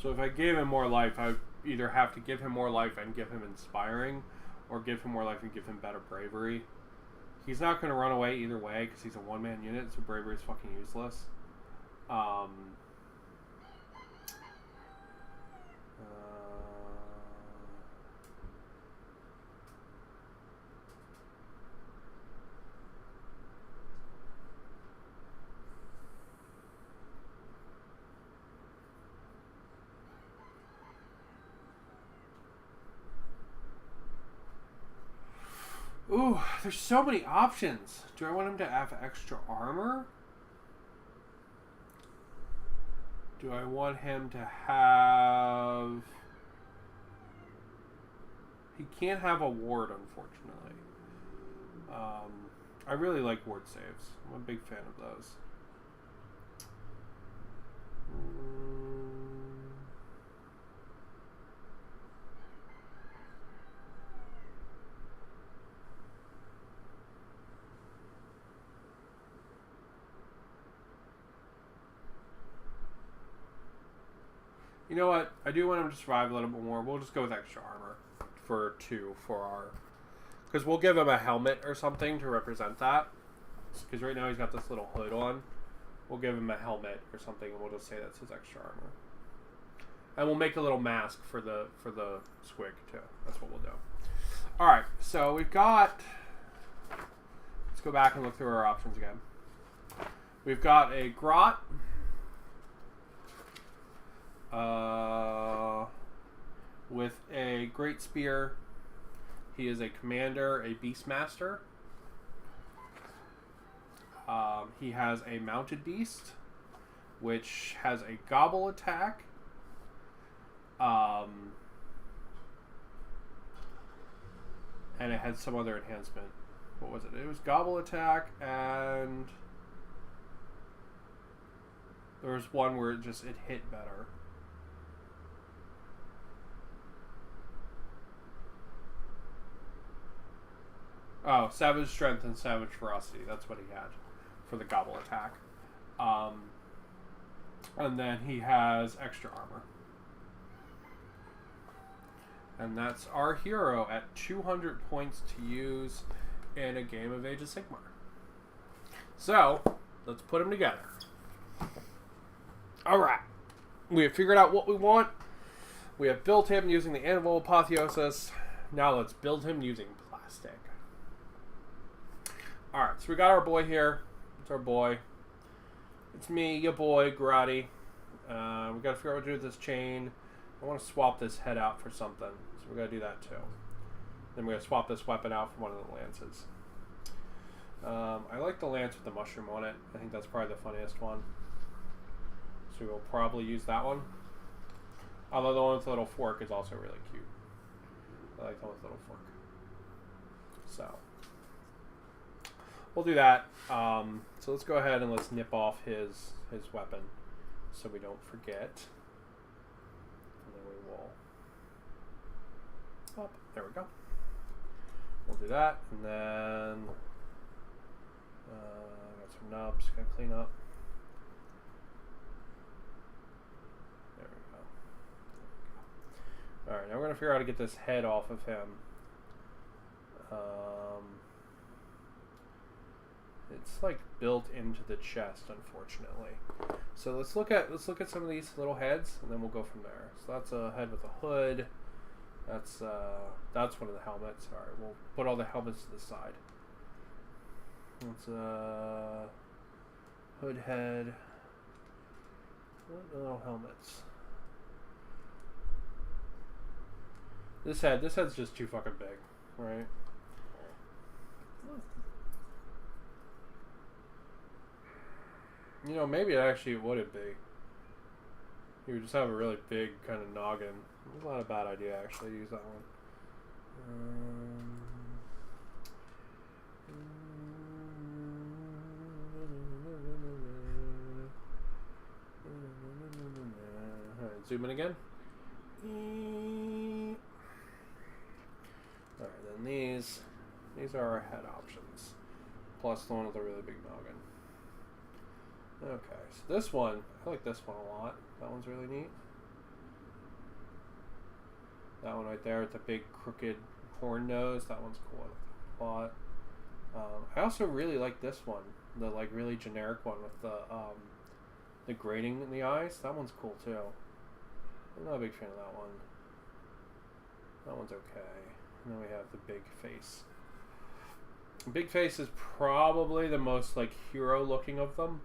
So if I gave him more life, I would either have to give him more life and give him inspiring, or give him more life and give him better bravery. He's not going to run away either way because he's a one-man unit, so bravery is fucking useless. Ooh, there's so many options. Do I want him to have extra armor? Do I want him to have... He can't have a ward, unfortunately. I really like ward saves. I'm a big fan of those. You know what? I do want him to survive a little bit more. We'll just go with extra armor for 2 for our... Because we'll give him a helmet or something to represent that. Because right now he's got this little hood on. We'll give him a helmet or something, and we'll just say that's his extra armor. And we'll make a little mask for the squig too. That's what we'll do. All right, so we've got... Let's go back and look through our options again. We've got a grot. With a great spear. He is a commander, a beastmaster. He has a mounted beast, which has a gobble attack. And it had some other enhancement. What was it? It was gobble attack, and there was one where it hit better. Oh, savage strength and savage ferocity. That's what he had for the gobble attack. And then he has extra armor. And that's our hero at 200 points to use in a game of Age of Sigmar. So, let's put them together. Alright. We have figured out what we want. We have built him using the anvil apotheosis. Now let's build him using plastic. Alright, so we got our boy here. It's our boy. It's me, your boy, Grotty. We got to figure out what to do with this chain. I want to swap this head out for something, so we're going to do that too. Then we're going to swap this weapon out for one of the lances. I like the lance with the mushroom on it. I think that's probably the funniest one. So we'll probably use that one. Although the one with the little fork is also really cute. I like the one with the little fork. So we'll do that. So let's go ahead and let's nip off his weapon so we don't forget. And then we will... Oh, there we go. We'll do that. And then... got some nubs. Gotta clean up. There we go. Alright, now we're going to figure out how to get this head off of him. It It's like built into the chest, unfortunately. So let's look at some of these little heads, and then we'll go from there. So that's a head with a hood. That's one of the helmets. All right, we'll put all the helmets to the side. That's a hood head. What little helmets? This head's just too fucking big, right? You know, maybe it actually wouldn't be. You would just have a really big kind of noggin. It's not a bad idea, actually, to use that one. Alright, zoom in again. Alright, then these are our head options. Plus the one with a really big noggin. Okay, so this one, I like this one a lot. That one's really neat. That one right there with the big crooked horn nose, that one's cool. I like that a lot. I also really like this one, the like really generic one with the grating in the eyes. That one's cool too. I'm not a big fan of that one. That one's okay. And then we have the big face. Big face is probably the most like hero looking of them.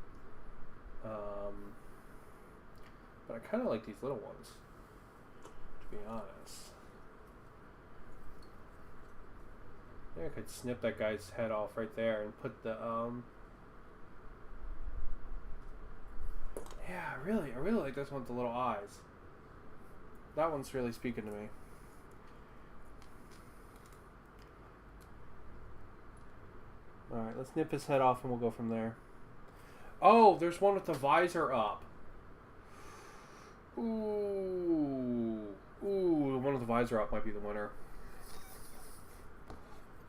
But I kind of like these little ones, to be honest. I think I could snip that guy's head off right there and put the yeah, I really like this one with the little eyes. That one's really speaking to me. Alright, let's nip his head off and we'll go from there. Oh, there's one with the visor up. Ooh, the one with the visor up might be the winner.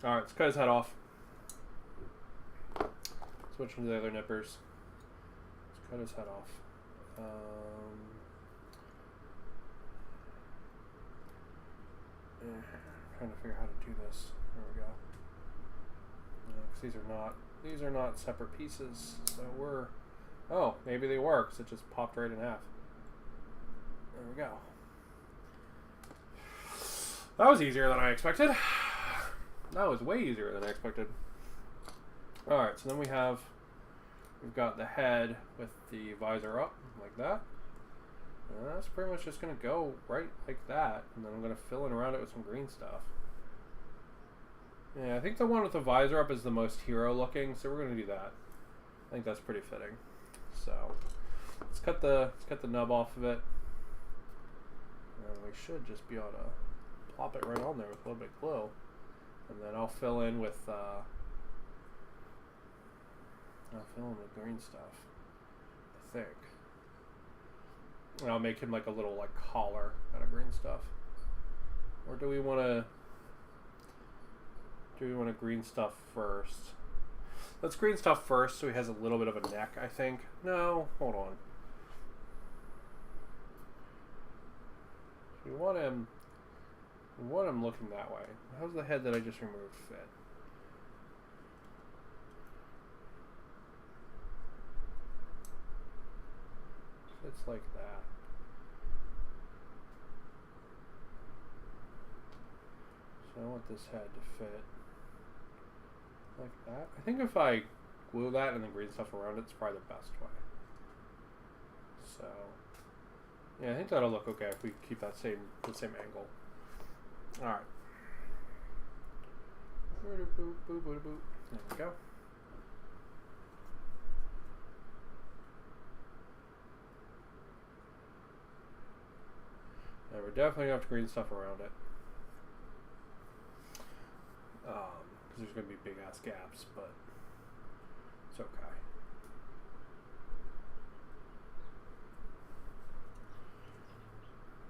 Alright, let's cut his head off. Switch into the other nippers. Let's cut his head off. Trying to figure out how to do this. There we go. Because these are not separate pieces. So oh, maybe they work. So it just popped right in half. There we go. That was easier than I expected. That was way easier than I expected. Alright, so then we've got the head with the visor up, like that. And that's pretty much just going to go right like that. And then I'm going to fill in around it with some green stuff. Yeah, I think the one with the visor up is the most hero looking, so we're going to do that. I think that's pretty fitting. So, let's cut the nub off of it. And we should just be able to plop it right on there with a little bit of glue. And then I'll fill in with green stuff, I think. And I'll make him like a little like collar out of green stuff. Or do we want to green stuff first? Let's green stuff first so he has a little bit of a neck, I think. No, hold on. We want him looking that way. How's the head that I just removed fit? Fits like that. So I want this head to fit like that. I think if I glue that and then green stuff around it, it's probably the best way. So yeah, I think that'll look okay if we keep the same angle. Alright. There we go. And we're definitely going to have to green stuff around it. Because there's going to be big ass gaps, but it's okay.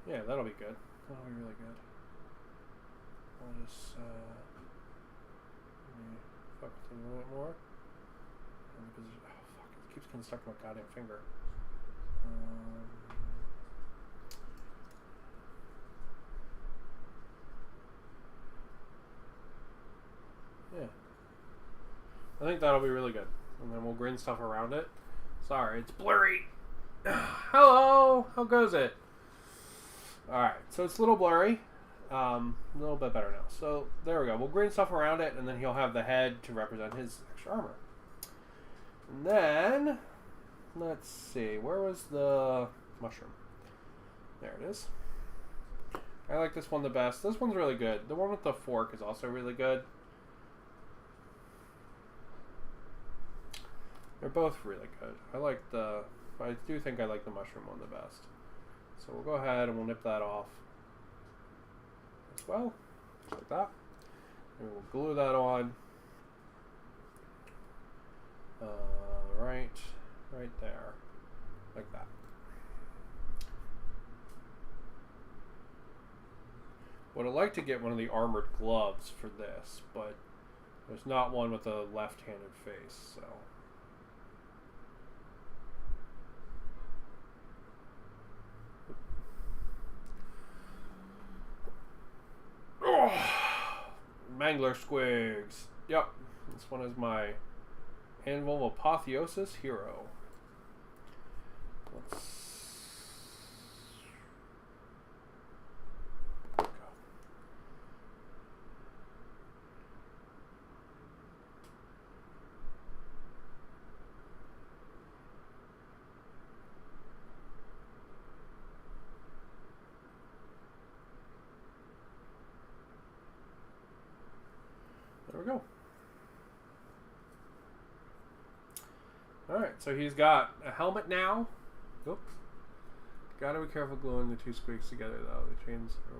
Yeah, that'll be good. That'll be really good. I'll just fuck with it a little bit more. Because oh fuck, it keeps getting stuck to my goddamn finger. Yeah. I think that'll be really good. and then we'll grin stuff around it. Sorry, it's blurry. Hello, how goes it? Alright, so it's a little blurry. A little bit better now. So there we go. We'll green stuff around it, and then he'll have the head to represent his extra armor. And then, let's see, where was the mushroom? There it is. I like this one the best. This one's really good. The one with the fork is also really good. They're both really good. I do think I like the mushroom one the best. So we'll go ahead and we'll nip that off as well, just like that. And we'll glue that on. Right there, like that. Would have liked to get one of the armored gloves for this, but there's not one with a left-handed face, so. Oh, Mangler Squigs. Yep, this one is my Anvil Apotheosis hero. Go. There we go. Alright, so he's got a helmet now. Oop. Gotta be careful gluing the two squigs together, though. The chains are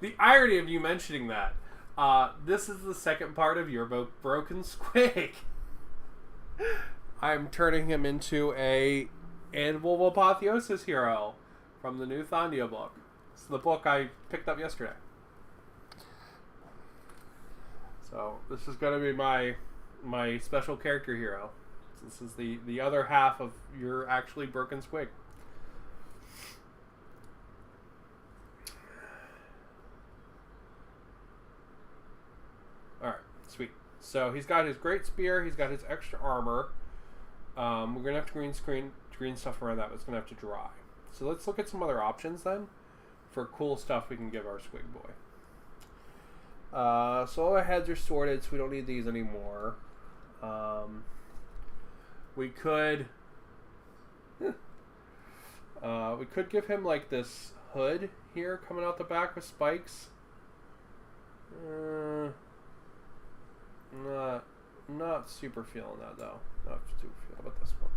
the irony of you mentioning that. This is the second part of your broken squig. I'm turning him into a Anvil Apotheosis hero from the new Thondia book. It's the book I picked up yesterday. So this is going to be my special character hero. This is the other half of your actually broken squig. Alright, sweet. So he's got his great spear, he's got his extra armor. We're going to have to green stuff around that, but it's going to have to dry. So let's look at some other options then for cool stuff we can give our squig boy. So all our heads are sorted, so we don't need these anymore. We could give him like this hood here coming out the back with spikes. Not super feeling that though. Not super feeling. How about this one?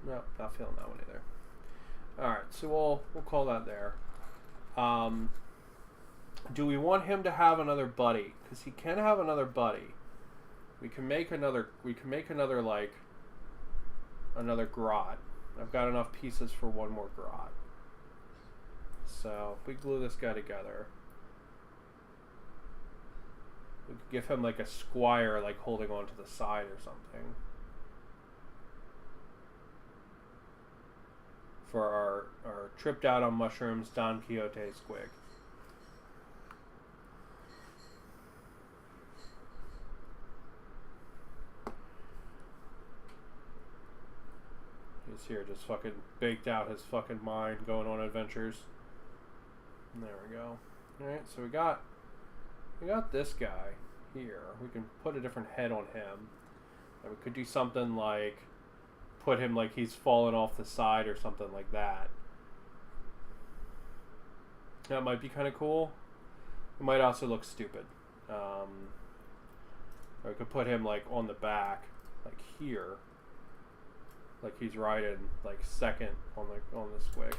No, not feeling that one either. Alright, so we'll call that there. Do we want him to have another buddy? Because he can have another buddy. We can make another like another grot. I've got enough pieces for one more grot. So if we glue this guy together, we could give him like a squire, like holding on to the side or something. For our tripped out on mushrooms Don Quixote squig. He's here just fucking baked out his fucking mind going on adventures. And there we go. Alright, so we got this guy here. We can put a different head on him. And we could do something like put him like he's fallen off the side or something like that. That might be kind of cool. It might also look stupid. Or we could put him like on the back, like here, like he's riding like second on the squig.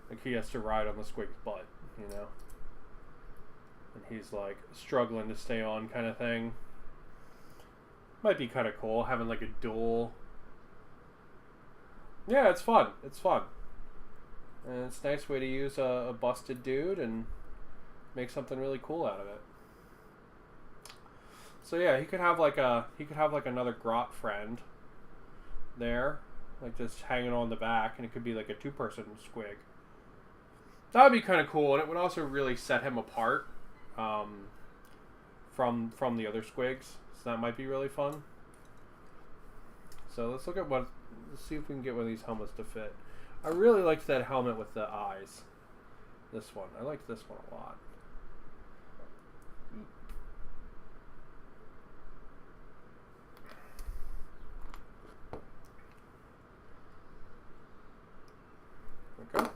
Like he has to ride on the squig's butt, you know. And he's like struggling to stay on, kind of thing. Might be kind of cool having like a dual. Yeah, it's fun. It's fun. And it's a nice way to use a busted dude and make something really cool out of it. So yeah, he could have like another grot friend there, like just hanging on the back, and it could be like a two-person squig. That would be kind of cool, and it would also really set him apart from the other squigs. So that might be really fun. So let's see if we can get one of these helmets to fit. I really liked that helmet with the eyes. This one. I liked this one a lot. Okay.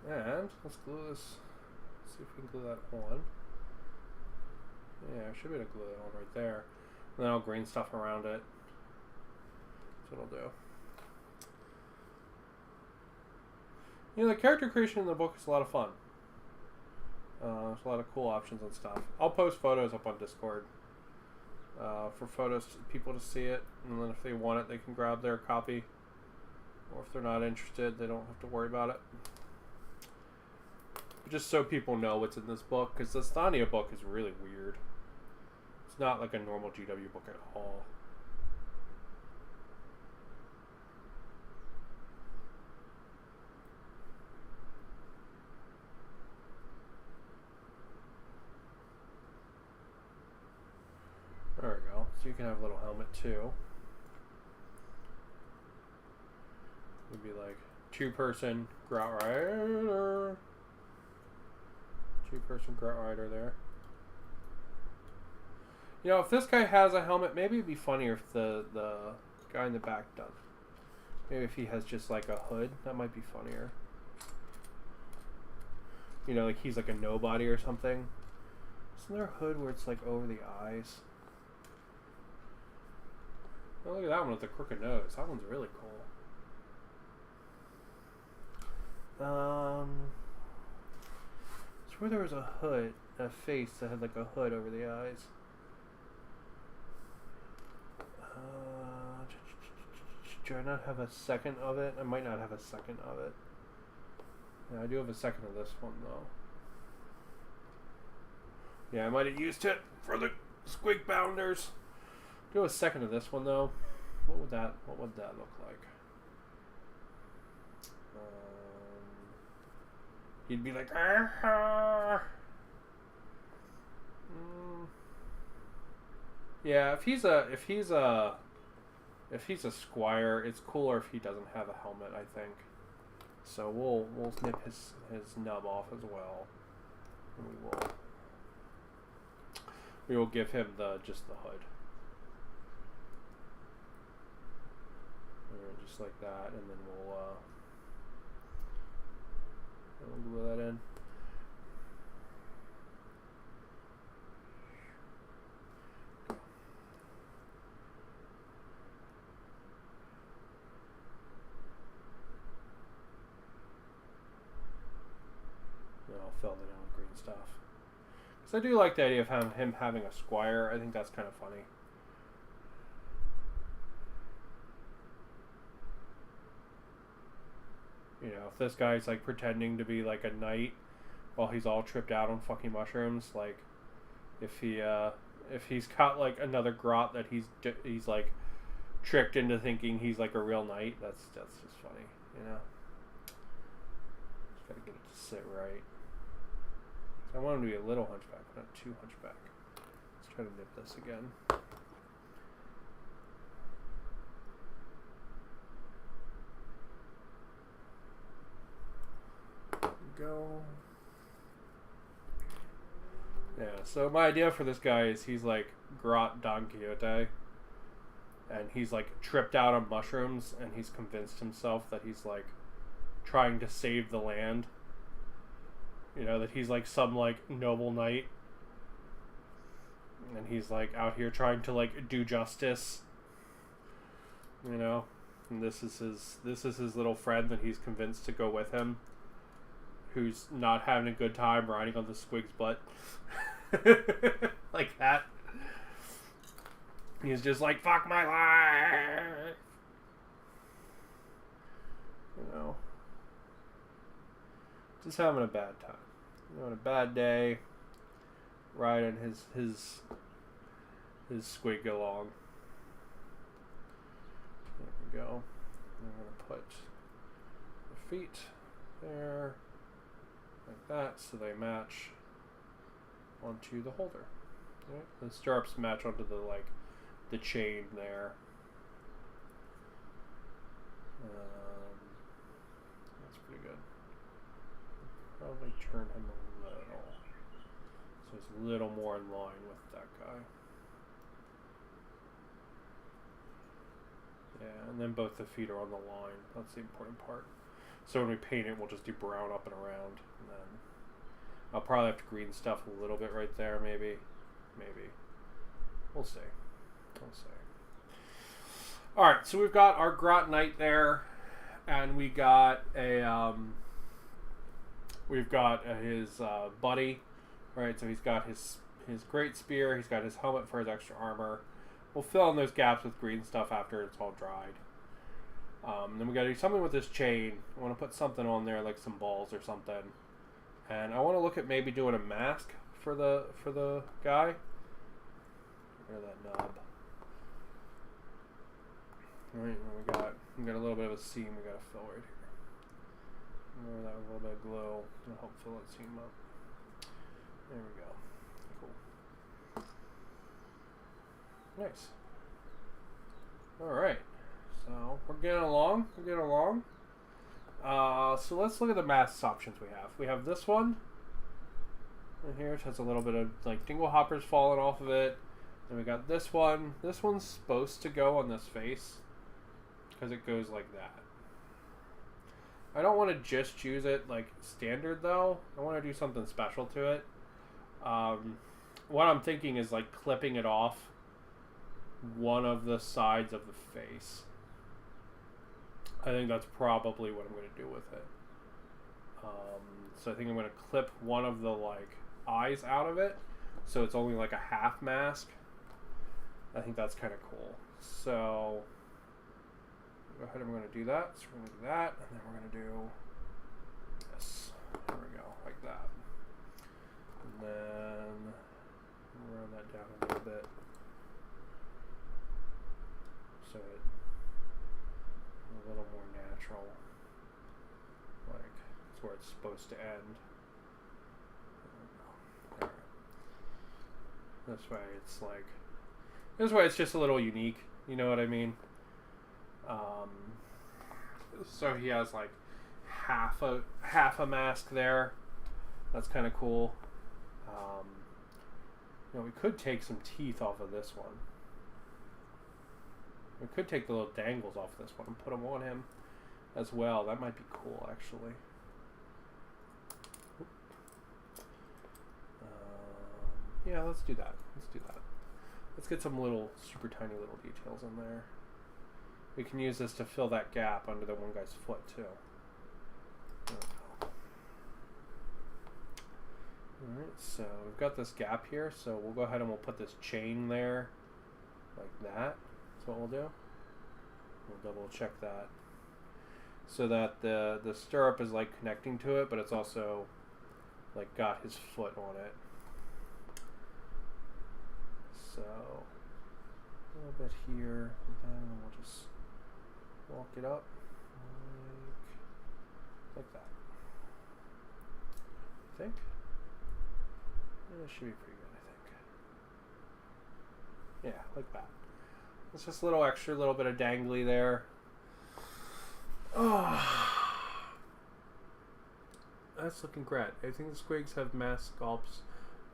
And let's glue this. Let's see if we can glue that on. Yeah, I should be able to glue it on right there. And then I'll green stuff around it. That's what I'll do. You know, the character creation in the book is a lot of fun. There's a lot of cool options and stuff. I'll post photos up on Discord for people to see it. And then if they want it, they can grab their copy. Or if they're not interested, they don't have to worry about it. But just so people know what's in this book, because this Thondia book is really weird. It's not like a normal GW book at all. There we go. So you can have a little helmet too. Would be like 2-person Grout Rider. 2-person Grout Rider there. You know, if this guy has a helmet, maybe it'd be funnier if the guy in the back does. Maybe if he has just like a hood, that might be funnier. You know, like he's like a nobody or something. Isn't there a hood where it's like over the eyes? Oh, look at that one with the crooked nose. That one's really cool. I swear there was a hood, a face that had like a hood over the eyes. Do I not have a second of it? I might not have a second of it. Yeah, I do have a second of this one though. Yeah, I might have used it for the squig bounders. Do have a second of this one though. What would that look like? He'd be like, yeah. If he's a squire, it's cooler if he doesn't have a helmet, I think. So we'll snip his nub off as well. And we will give him just the hood. Just like that, and then we'll glue that in. I'll fill it in with green stuff. Because I do like the idea of him having a squire. I think that's kind of funny. You know, if this guy's like pretending to be like a knight while he's all tripped out on fucking mushrooms, like if he's got like another grot that he's like tricked into thinking he's like a real knight, that's just funny, you know. Just gotta get it to sit right. So I want him to be a little hunchback, but not too hunchback. Let's try to nip this again. Go. Yeah, so my idea for this guy is he's like Grot Don Quixote, and he's like tripped out on mushrooms, and he's convinced himself that he's like trying to save the land. You know, that he's like some like noble knight, and he's like out here trying to like do justice. You know, and this is his little friend that he's convinced to go with him, who's not having a good time riding on the squig's butt. Like that. He's just like, fuck my life. You know. Just having a bad time. You know, on a bad day, riding his squig along. There we go. I'm going to put the feet there. Like that, so they match onto the holder. Right? The stirrups match onto the the chain there. That's pretty good. Probably turn him a little, so it's a little more in line with that guy. Yeah, and then both the feet are on the line. That's the important part. So when we paint it, we'll just do brown up and around, and then I'll probably have to green stuff a little bit right there, maybe. We'll see. All right, so we've got our Grot Knight there, and we got his buddy, right? So he's got his great spear. He's got his helmet for his extra armor. We'll fill in those gaps with green stuff after it's all dried. Then we got to do something with this chain. I want to put something on there, like some balls or something. And I want to look at maybe doing a mask for the guy. Get rid of that knob. All right, we got a little bit of a seam we got to fill right here. Remember that with a little bit of glow and help fill that seam up. There we go. Cool. Nice. All right. So we're getting along. So let's look at the masks options we have. We have this one right here, which has a little bit of dingle hoppers falling off of it. Then we got this one. This one's supposed to go on this face because it goes like that. I don't want to just use it standard though. I want to do something special to it. What I'm thinking is clipping it off one of the sides of the face. I think that's probably what I'm going to do with it. So I think I'm going to clip one of the eyes out of it, so it's only a half mask. I think that's kind of cool. So go ahead and we're going to do that. So we're going to do that, and then we're going to do this. There we go, like that. And then run that down a little bit. So it's a little more natural, it's where it's supposed to end. All right. This way it's just a little unique. You know what I mean? So he has half a mask there. That's kind of cool. We could take some teeth off of this one. We could take the little dangles off this one and put them on him as well. That might be cool, actually. Yeah, let's do that. Let's get some little, super tiny little details in there. We can use this to fill that gap under the one guy's foot, too. There we go. Alright, so we've got this gap here, so we'll go ahead and we'll put this chain there, like that. That's what we'll do. We'll double check that. So that the stirrup is connecting to it, but it's also got his foot on it. So a little bit here, and then we'll just walk it up like that. I think. It should be pretty good, I think. Yeah, like that. It's just a little extra, little bit of dangly there. Oh, that's looking great. I think the Squigs have mask sculpts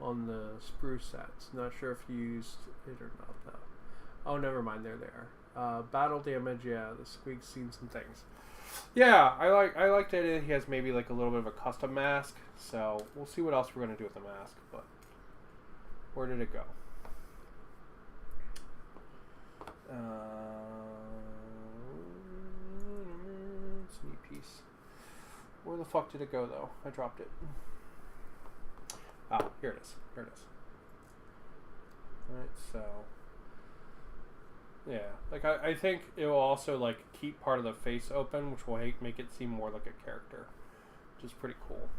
on the sprue sets. Not sure if you used it or not, though. Oh, never mind. They're there. Battle damage. Yeah, the Squig's seen some things. Yeah, I liked it. He has maybe a little bit of a custom mask. So we'll see what else we're gonna do with the mask. But where did it go? It's a neat piece. Where the fuck did it go, though? I dropped it. Ah, here it is. Alright, so yeah, I think it will also keep part of the face open, which will make it seem more like a character, which is pretty cool.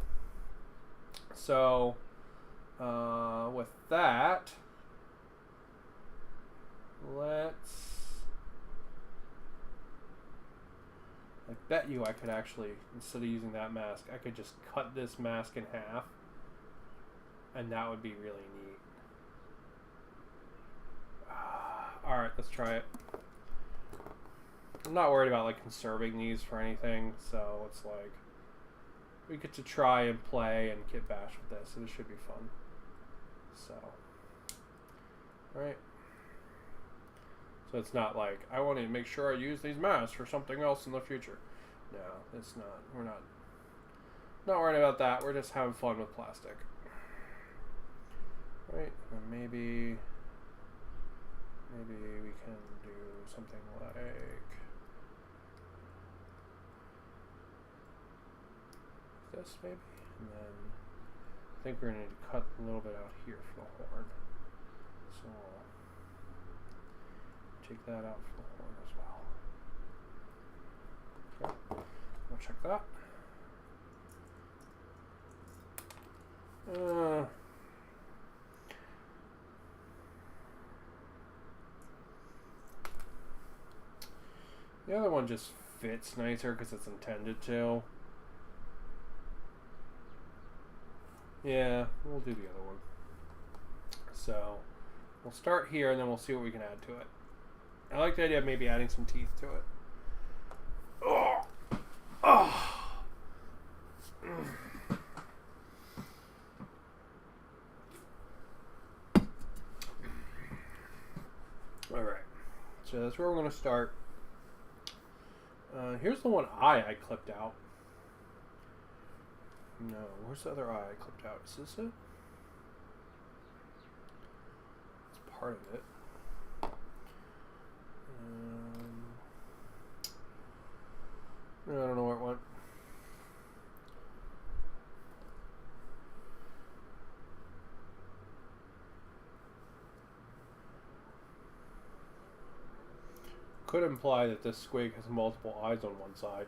So with that, I bet you I could actually, instead of using that mask, I could just cut this mask in half And that would be really neat. Alright, let's try it. I'm not worried about like conserving these for anything, so it's like we get to try and play and get bashed with this, so this should be fun. So, alright. So it's not like I want to make sure I use these masks for something else in the future. No, it's not. We're not worried about that. We're just having fun with plastic. Right, and maybe we can do something like this, maybe, and then I think we're going to need to cut a little bit out here for the horn. So take that out for the horn as well. Okay, we'll check that. The other one just fits nicer because it's intended to. Yeah, we'll do the other one. So, we'll start here and then we'll see what we can add to it. I like the idea of maybe adding some teeth to it. Oh! Oh! Alright, so that's where we're going to start. Here's the one I clipped out. No, where's the other eye I clipped out? Is this it? It's part of it. I don't know where it went. Could imply that this squig has multiple eyes on one side.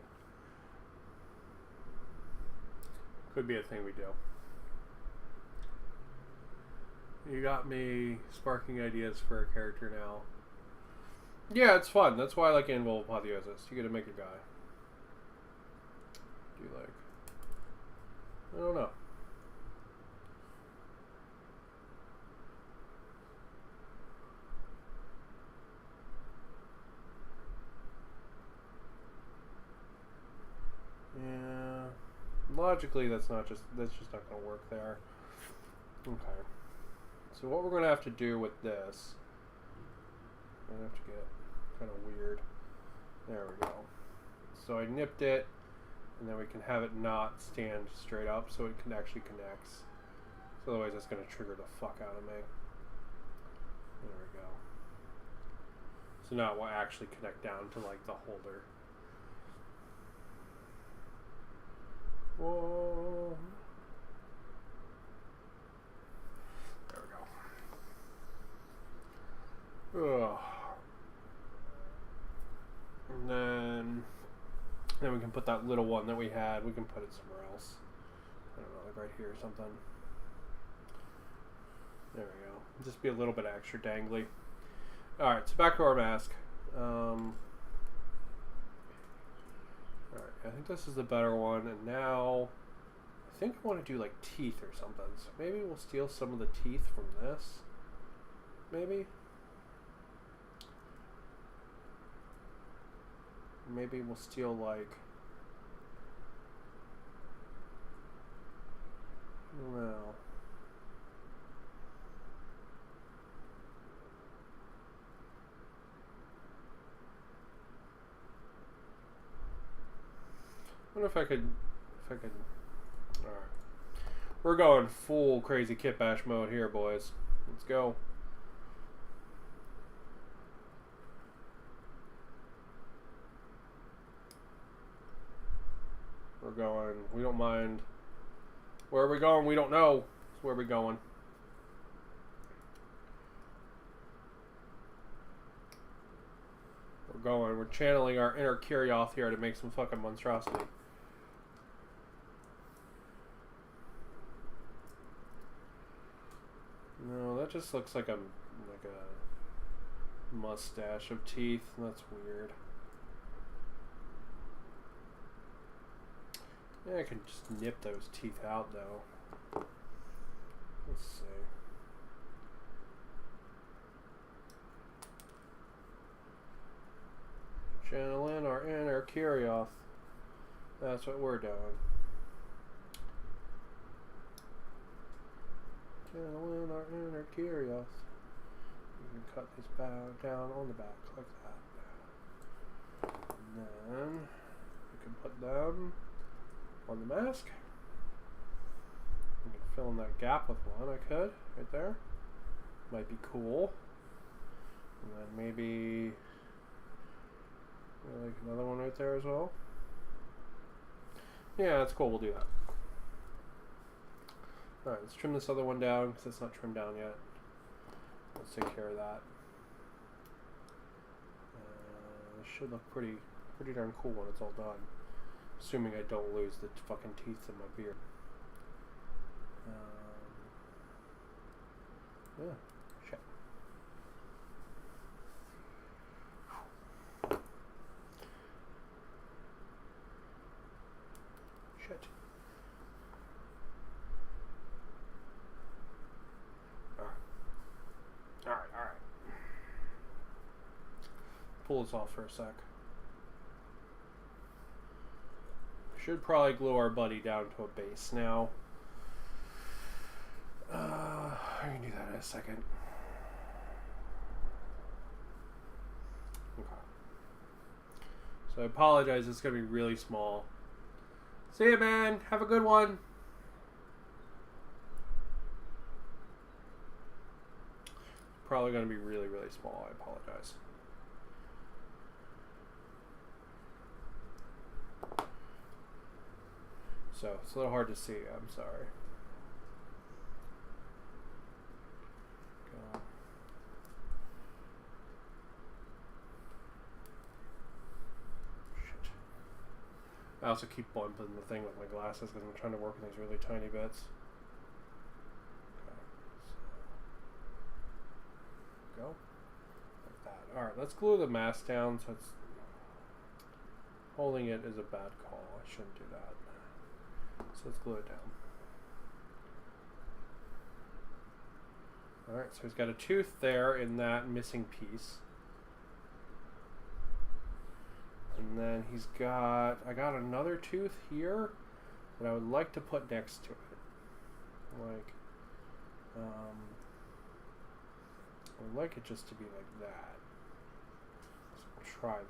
Could be a thing we do. You got me sparking ideas for a character now. Yeah, it's fun. That's why I like anvil apotheosis. You get to make a guy. Do you like? I don't know. Yeah. Logically, that's just not going to work there. Okay. So what we're going to have to do with this, I'm going to have to get kind of weird. There we go. So I nipped it, and then we can have it not stand straight up so it can actually connects. So otherwise that's going to trigger the fuck out of me. There we go. So now it will actually connect down to like the holder. Whoa. There we go. Ugh. And then we can put that little one that we had, we can put it somewhere else. I don't know, like right here or something. There we go. Just be a little bit extra dangly. Alright, so back to our mask. Alright, I think this is the better one, and now I think I want to do like teeth or something. So maybe we'll steal some of the teeth from this. Maybe? Maybe we'll steal like, I don't know. I wonder if I could, alright. We're going full crazy kit bash mode here, boys. Let's go. We're going, we don't mind. Where are we going? We don't know. So where are we going? We're channeling our inner Kirioth here to make some fucking monstrosity. No, that just looks like a mustache of teeth. That's weird. Yeah, I can just nip those teeth out though. Let's see. Channel in our inner Kurioth. That's what we're doing. Channel in our inner Kurioth. You can cut these down on the back like that. And then you can put them on the mask. You can fill in that gap with one. I could, right there. Might be cool. And then maybe like another one right there as well. Yeah, that's cool. We'll do that. Alright, let's trim this other one down because it's not trimmed down yet. Let's take care of that. This should look pretty darn cool when it's all done. Assuming I don't lose the fucking teeth in my beard. Yeah, shit. Shit. Alright. Pull this off for a sec. Should probably glue our buddy down to a base now. I can do that in a second. Okay. So I apologize, it's going to be really small. See ya, man. Have a good one. Probably going to be really, really small. I apologize. So it's a little hard to see. I'm sorry. Go. Shit. I also keep bumping the thing with my glasses because I'm trying to work in these really tiny bits. Go like that. Alright, let's glue the mask down so it's holding it is a bad call. I shouldn't do that. So let's glue it down. Alright, so he's got a tooth there in that missing piece. And then he's got, I got another tooth here that I would like to put next to it. Like, I would like it just to be like that. So we'll try that.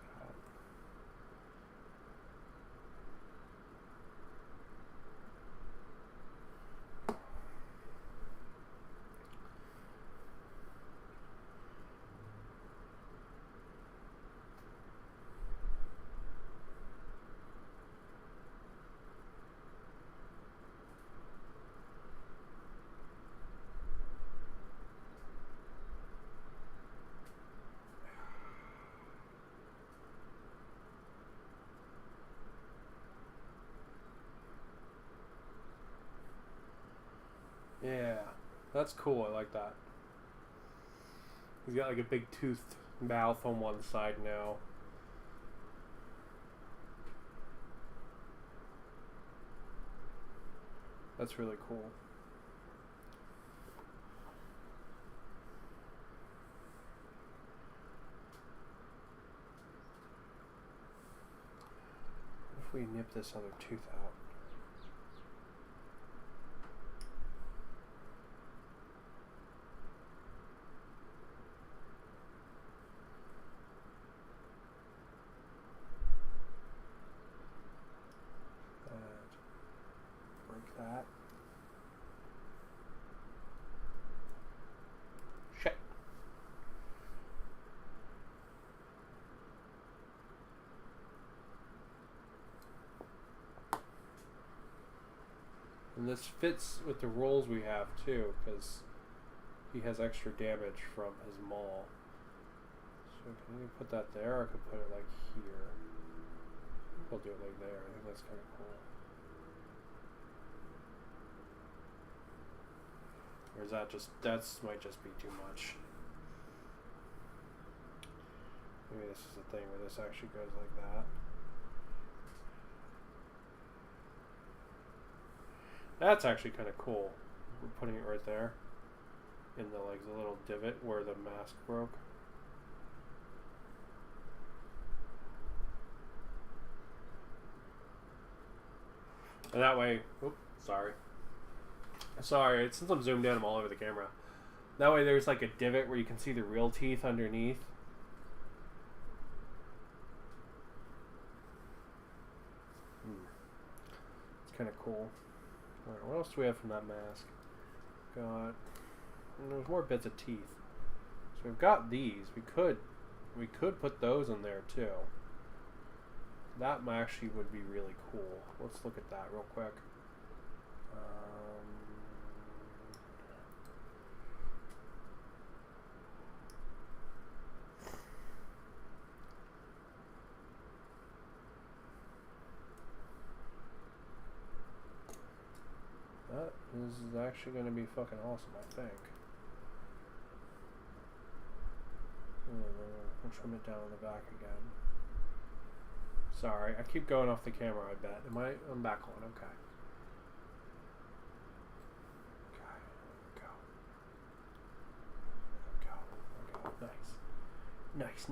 Yeah, that's cool. I like that. He's got like a big toothed mouth on one side now. That's really cool. What if we nip this other tooth out? That. Shit. And this fits with the rolls we have too, because he has extra damage from his maul. So can we put that there? I could put it like here. We'll do it like there. I think that's kind of cool. Or is that just, might just be too much. Maybe this is the thing where this actually goes like that. That's actually kind of cool. we're putting it right there in the like the little divot where the mask broke. And that way, oops, sorry, since I'm zoomed in, I'm all over the camera. That way there's like a divot where you can see the real teeth underneath. It's kind of cool. Alright, what else do we have from that mask? Got, and there's more bits of teeth. So we've got these. We could put those in there too. That actually would be really cool. Let's look at that real quick. That is actually going to be fucking awesome, I think. We'll trim it down in the back again. Sorry, I keep going off the camera, I bet. I'm back on, okay. Go. Nice.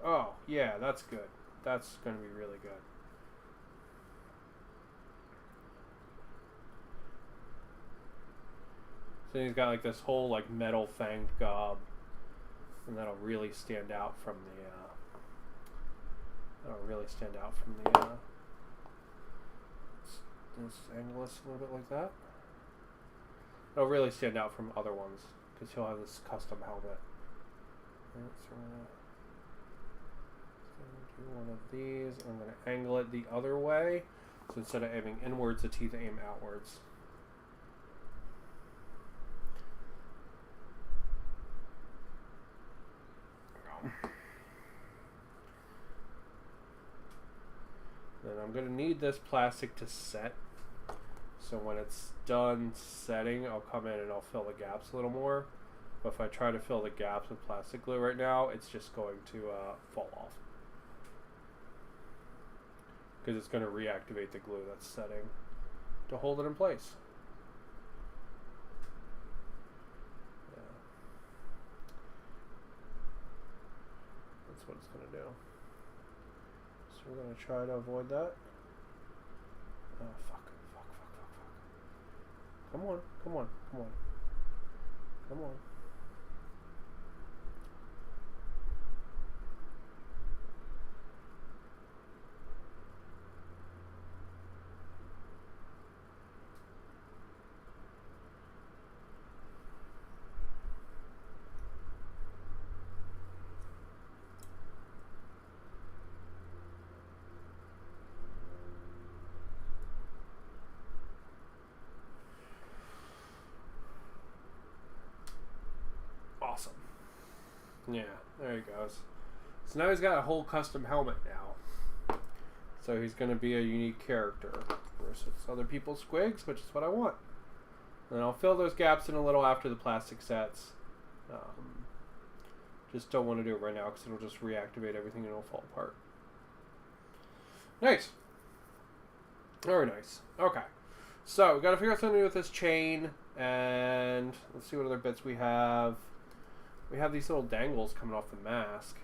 Oh, yeah, that's good. That's going to be really good. So he's got like this whole like metal fanged gob, and that'll really stand out from the let's angle this a little bit like that. It'll really stand out from other ones because he'll have this custom helmet. Right, so I'm gonna do one of these. I'm gonna angle it the other way, so instead of aiming inwards, the teeth aim outwards. Then I'm going to need this plastic to set. So when it's done setting, I'll come in and I'll fill the gaps a little more. But if I try to fill the gaps with plastic glue right now, it's just going to fall off. Because it's going to reactivate the glue that's setting to hold it in place. That's what it's going to do. So we're going to try to avoid that. Oh, fuck. Come on. Awesome. Yeah, there he goes. So now he's got a whole custom helmet now. So he's going to be a unique character versus other people's squigs, which is what I want. And I'll fill those gaps in a little after the plastic sets. Just don't want to do it right now because it'll just reactivate everything and it'll fall apart. Nice. Very nice. Okay. So we got to figure out something to do with this chain. And let's see what other bits we have. We have these little dangles coming off the mask.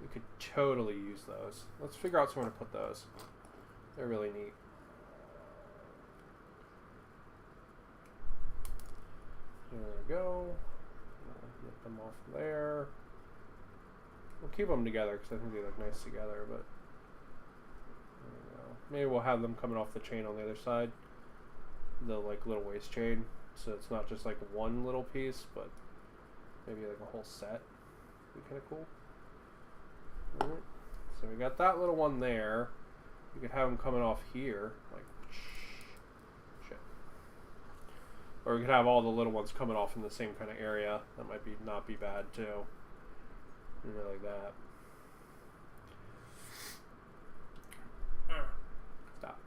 We could totally use those. Let's figure out somewhere to put those. They're really neat. There we go. Get them off there. We'll keep them together because I think they look nice together, but there we go. Maybe we'll have them coming off the chain on the other side. The like little waist chain. So it's not just like one little piece, but maybe like a whole set. Be kind of cool. Alright. So we got that little one there. You could have them coming off here. Like, shit. Or we could have all the little ones coming off in the same kind of area. That might not be bad too. Like that. Stop.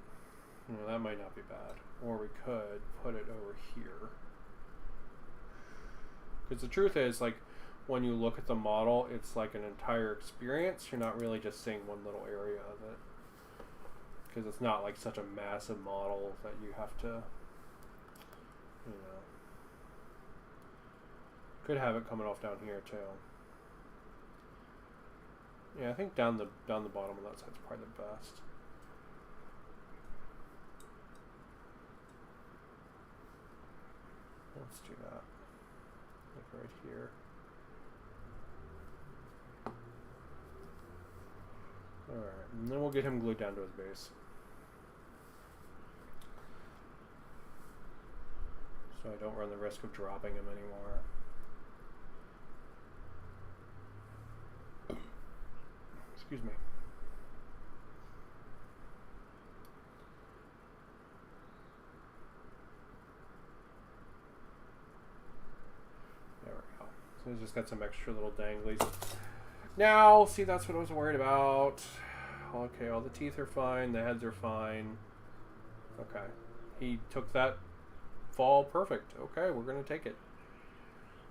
That might not be bad. Or we could put it over here. Because the truth is, like, when you look at the model, it's like an entire experience. You're not really just seeing one little area of it. Because it's not like such a massive model that you have to, you know. Could have it coming off down here too. Yeah, I think down the bottom of that side's probably the best. Let's do that. Like right here. Alright, and then we'll get him glued down to his base. So I don't run the risk of dropping him anymore. Excuse me. There we go. So he's just got some extra little danglies. Now, see, that's what I was worried about. Okay, all the teeth are fine. The heads are fine. Okay. He took that fall perfect. Okay, we're going to take it.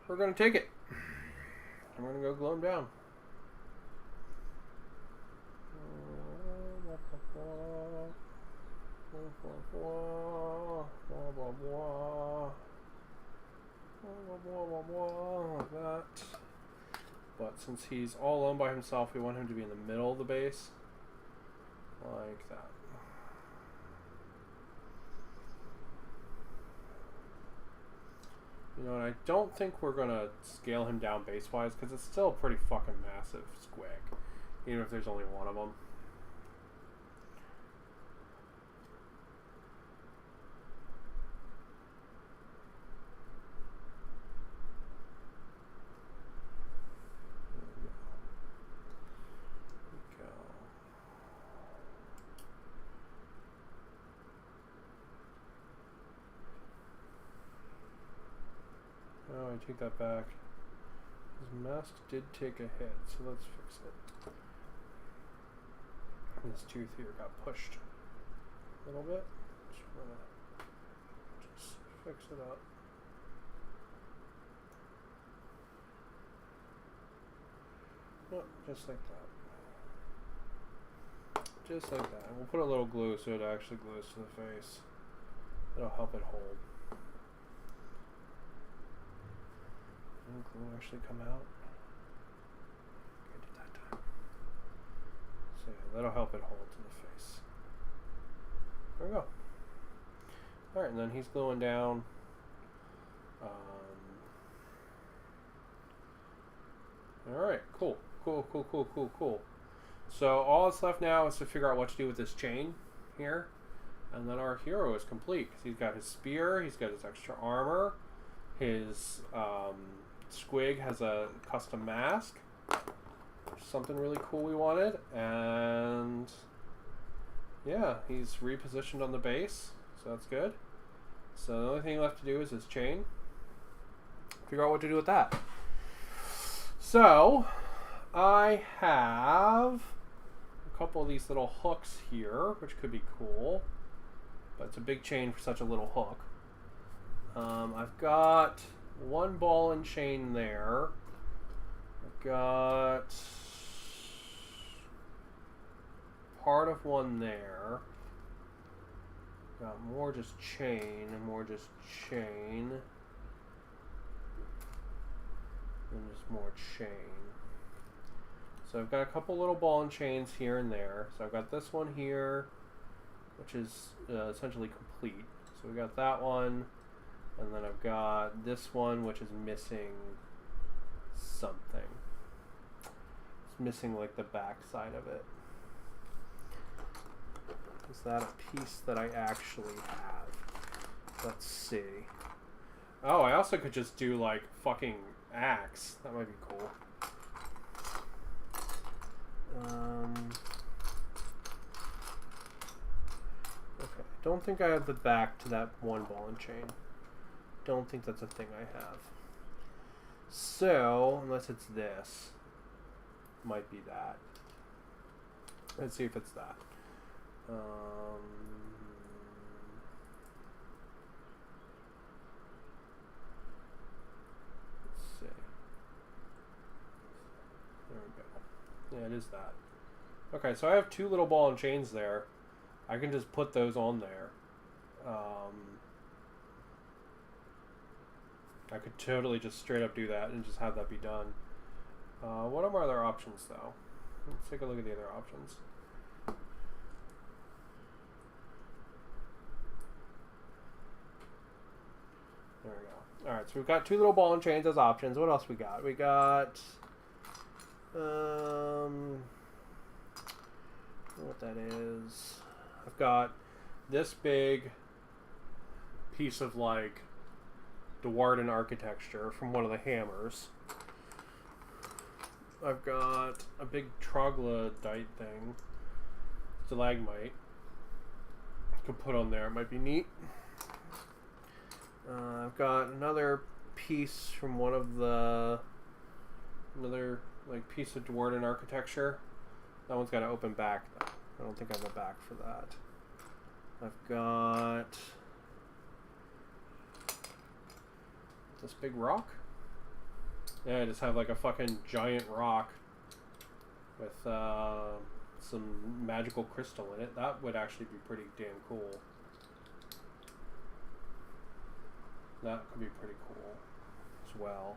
We're going to take it. I'm going to go glue him down. Like that. But since he's all alone by himself, we want him to be in the middle of the base. Like that. You know, and I don't think we're going to scale him down base-wise, because it's still a pretty fucking massive squig, even if there's only one of them. Oh, I take that back. His mask did take a hit, so let's fix it. His tooth here got pushed a little bit. Just wanna fix it up. Yep, just like that. Just like that. And we'll put a little glue so it actually glues to the face. It'll help it hold. Didn't glue actually come out? I did that time. So yeah, that'll help it hold to the face. There we go. Alright, and then he's gluing down. Alright, cool. Cool. So all that's left now is to figure out what to do with this chain here. And then our hero is complete. He's got his spear, he's got his extra armor, his squig has a custom mask, something really cool we wanted, and yeah, he's repositioned on the base, so that's good. So the only thing left to do is his chain. Figure out what to do with that. So I have a couple of these little hooks here, which could be cool, but it's a big chain for such a little hook. I've got one ball and chain there. I've got part of one there. Got more just chain and more just chain. And just more chain. So I've got a couple little ball and chains here and there. So I've got this one here, which is essentially complete. So we got that one. And then I've got this one, which is missing something. It's missing like the back side of it. Is that a piece that I actually have? Let's see. Oh, I also could just do like fucking axe. That might be cool. Okay, don't think I have the back to that one ball and chain. Don't think that's a thing I have. So, unless it's this, might be that. Let's see if it's that. Let's see. Yeah, it is that. Okay, so I have 2 little ball and chains there. I can just put those on there. I could totally just straight up do that and just have that be done. What are my other options, though? Let's take a look at the other options. There we go. Alright, so we've got 2 little ball and chains as options. What else we got? We got... what that is... I've got this big piece of, like, Dwarden architecture from one of the hammers. I've got a big troglodyte thing, stalagmite. I could put on there. It might be neat. I've got another piece from one of the like piece of Dwarden architecture. That one's got an open back though. I don't think I have a back for that. I've got this big rock. Yeah, I just have like a fucking giant rock with some magical crystal in it. That would actually be pretty damn cool. That could be pretty cool as well.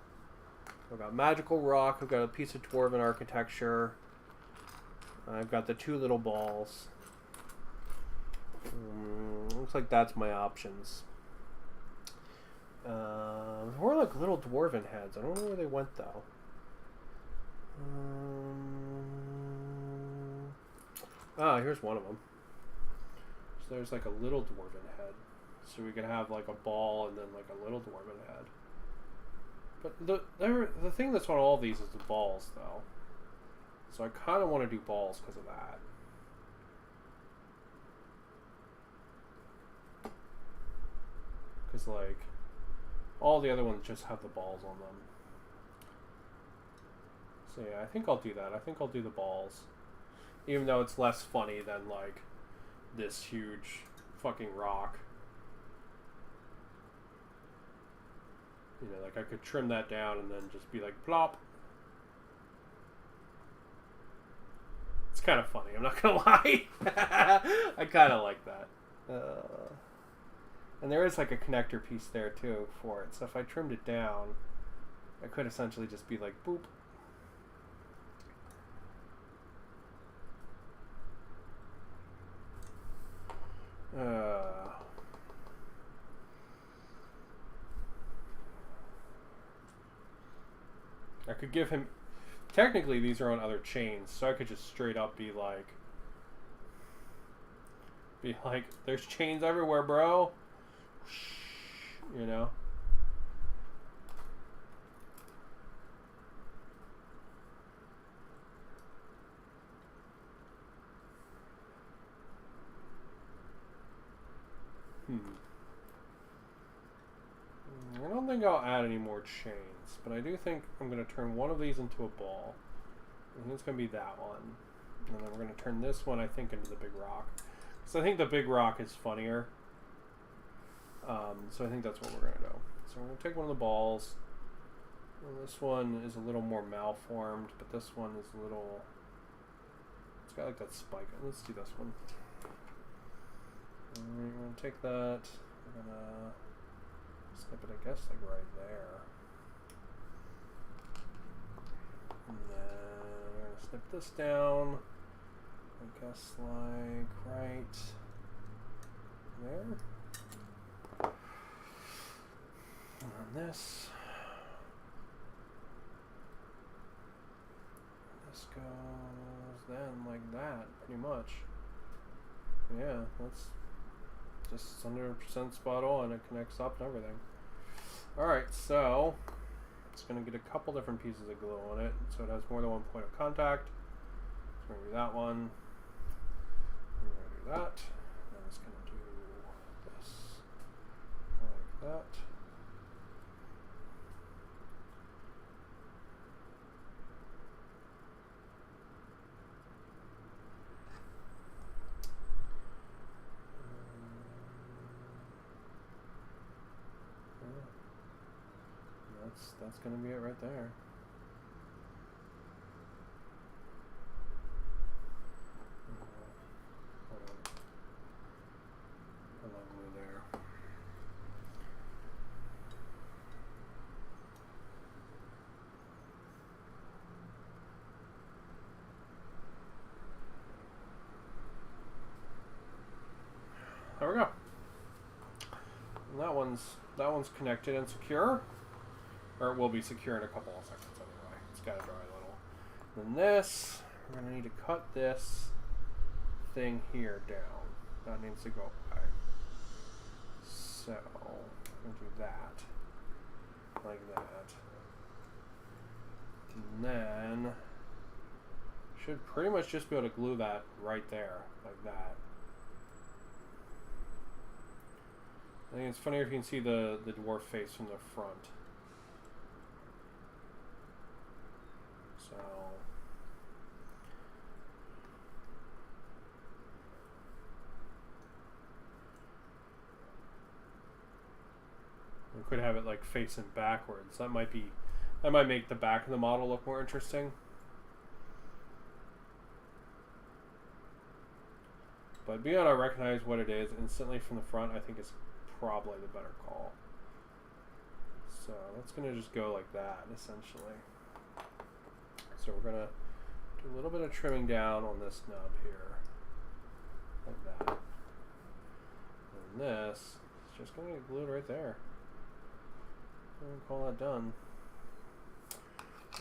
I've got magical rock. I've got a piece of dwarven architecture. I've got the 2 little balls. Looks like that's my options. More like little dwarven heads. I don't know where they went though. Here's one of them. So there's like a little dwarven head. So we could have like a ball and then like a little dwarven head. But the thing that's on all of these is the balls though. So I kind of want to do balls because of that. Because like all the other ones just have the balls on them. So yeah, I think I'll do that. I think I'll do the balls. Even though it's less funny than like this huge fucking rock. You know, like I could trim that down and then just be like plop. It's kind of funny, I'm not gonna lie. I kind of like that. And there is like a connector piece there too for it. So if I trimmed it down, I could essentially just be like boop. I could give him... Technically, these are on other chains, so I could just straight up be like... there's chains everywhere, bro. You know? I don't think I'll add any more chains, but I do think I'm going to turn one of these into a ball. I think it's going to be that one. And then we're going to turn this one, I think, into the big rock. Because I think the big rock is funnier. So I think that's what we're going to do. So we're going to take one of the balls. And this one is a little more malformed, but this one is a little... It's got like that spike. Let's do this one. And we're going to take that. We're going to... snip it, I guess, like right there. And then we're going to snip this down. I guess like right there. And then this. This goes then like that, pretty much. Yeah, that's just 100% spot on. It connects up and everything. Alright, so it's going to get a couple different pieces of glue on it, so it has more than one point of contact. So we're going to do that one. We're going to do that. And it's going to do this. Like that. That's going to be it right there. there we go. And that one's connected and secure. Or it will be secure in a couple of seconds anyway. It's got to dry a little. Then this, we're going to need to cut this thing here down. That needs to go away. So, we'll do that. Like that. And then, should pretty much just be able to glue that right there. Like that. I think it's funnier if you can see the dwarf face from the front. So we could have it like facing backwards. That might make the back of the model look more interesting. But being able to recognize what it is instantly from the front, I think is probably the better call. So that's going to just go like that, essentially. So we're going to do a little bit of trimming down on this nub here. Like that. And this is just going to get glued right there. I'm going to call that done.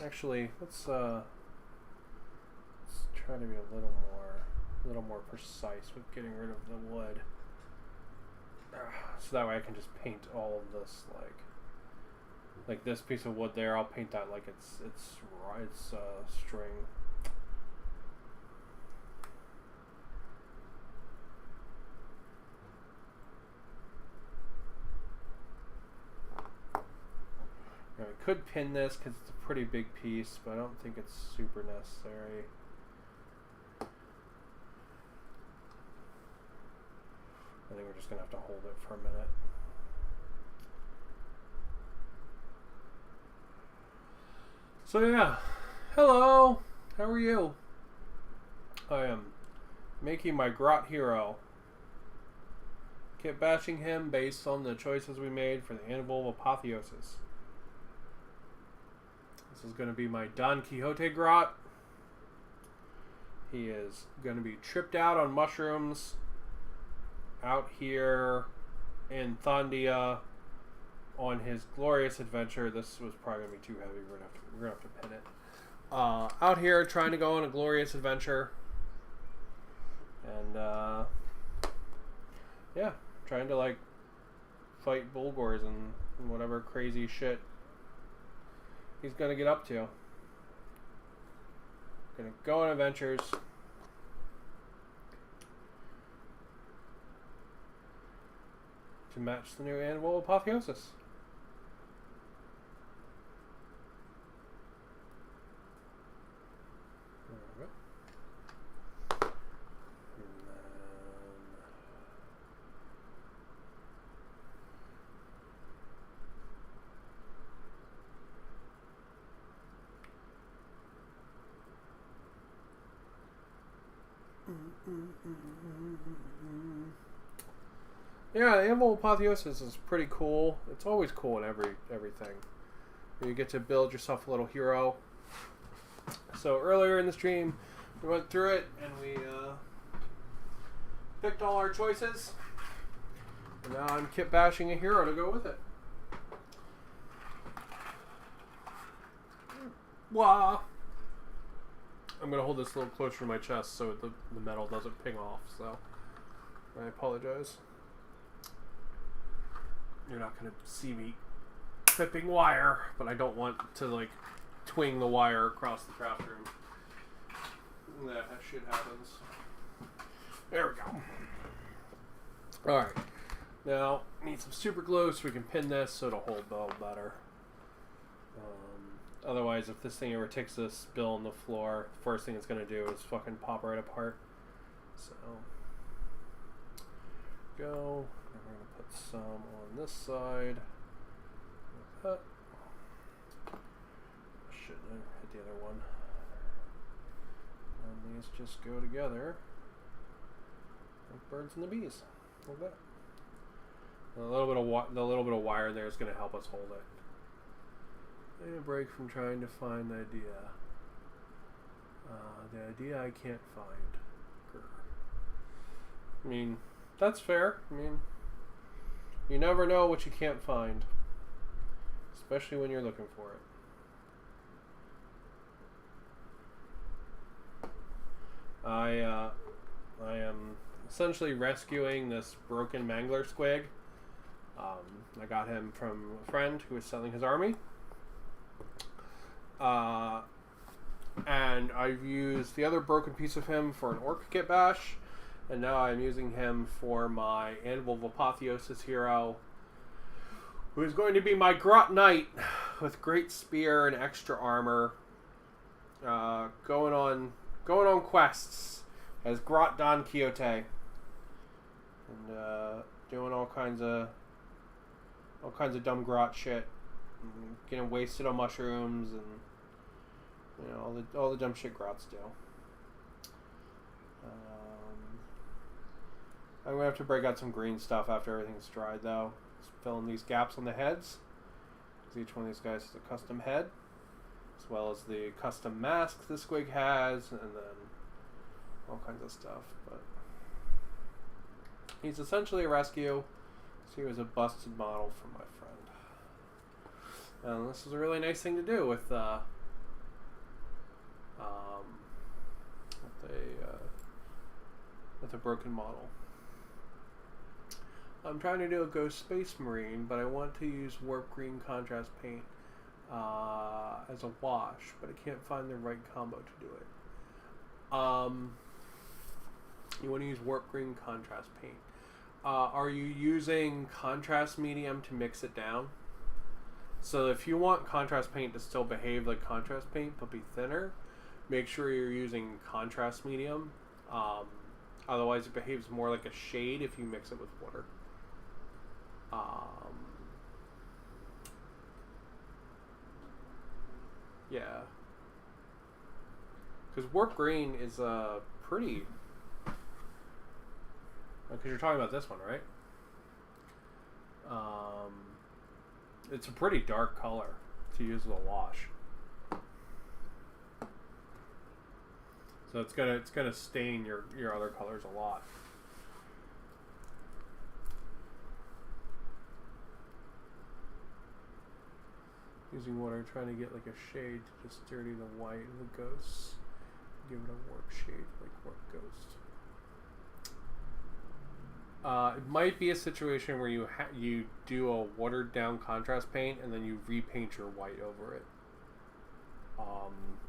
Actually, let's try to be a little more precise with getting rid of the wood. So that way I can just paint all of this like this piece of wood there. I'll paint that like it's string. Now, I could pin this because it's a pretty big piece, but I don't think it's super necessary. I think we're just going to have to hold it for a minute. So yeah, hello, how are you? I am making my grot hero. Kept bashing him based on the choices we made for the anvil of apotheosis. This is going to be my Don Quixote grot. He is going to be tripped out on mushrooms out here in Thondia on his glorious adventure. This was probably going to be too heavy. We're going to have to pin it. Out here trying to go on a glorious adventure. And, yeah, trying to, like, fight Bulgors and whatever crazy shit he's going to get up to. Going to go on adventures. To match the new anvil apotheosis. There we go. Yeah, the anvil apotheosis is pretty cool. It's always cool in everything. You get to build yourself a little hero. So earlier in the stream, we went through it and we picked all our choices. And now I'm kit bashing a hero to go with it. Wah! I'm going to hold this a little closer to my chest so the metal doesn't ping off. So I apologize. You're not going to see me clipping wire, but I don't want to, like, twing the wire across the craft room. That shit happens. There we go. Alright. Now, need some super glue so we can pin this so it'll hold better. Otherwise, if this thing ever takes a spill on the floor, the first thing it's going to do is fucking pop right apart. So, go. And we're going to put some on this side. Like that. Shouldn't have hit the other one. And these just go together like birds and the bees. Like that. And the little bit of wire there is going to help us hold it. Take a break from trying to find the idea. The idea I can't find. I mean, That's fair. I mean, you never know what you can't find. Especially when you're looking for it. I am essentially rescuing this broken mangler squig. I got him from a friend who was selling his army. And I've used the other broken piece of him for an orc kit bash. And now I'm using him for my Anvil of Apotheosis hero, who is going to be my Grot Knight with great spear and extra armor. Going on quests as Grot Don Quixote. And doing all kinds of dumb grot shit. And getting wasted on mushrooms and all the dumb shit grots do. I'm gonna have to break out some green stuff after everything's dried, though. Just fill in these gaps on the heads, because each one of these guys has a custom head, as well as the custom mask the squig has, and then all kinds of stuff. But he's essentially a rescue, so he was a busted model from my friend. And this is a really nice thing to do with a broken model. I'm trying to do a Ghost Space Marine, but I want to use Warp Green Contrast Paint as a wash, but I can't find the right combo to do it. You want to use Warp Green Contrast Paint. Are you using contrast medium to mix it down? So if you want contrast paint to still behave like contrast paint but be thinner, make sure you're using contrast medium. Otherwise it behaves more like a shade if you mix it with water. Yeah. Because Warp Green is pretty... Because you're talking about this one, right? It's a pretty dark color to use as a wash. So it's gonna stain your other colors a lot. Using water, trying to get like a shade to just dirty the white of the ghosts. Give it a warp shade like Warp Ghost. It might be a situation where you do a watered down contrast paint and then you repaint your white over it.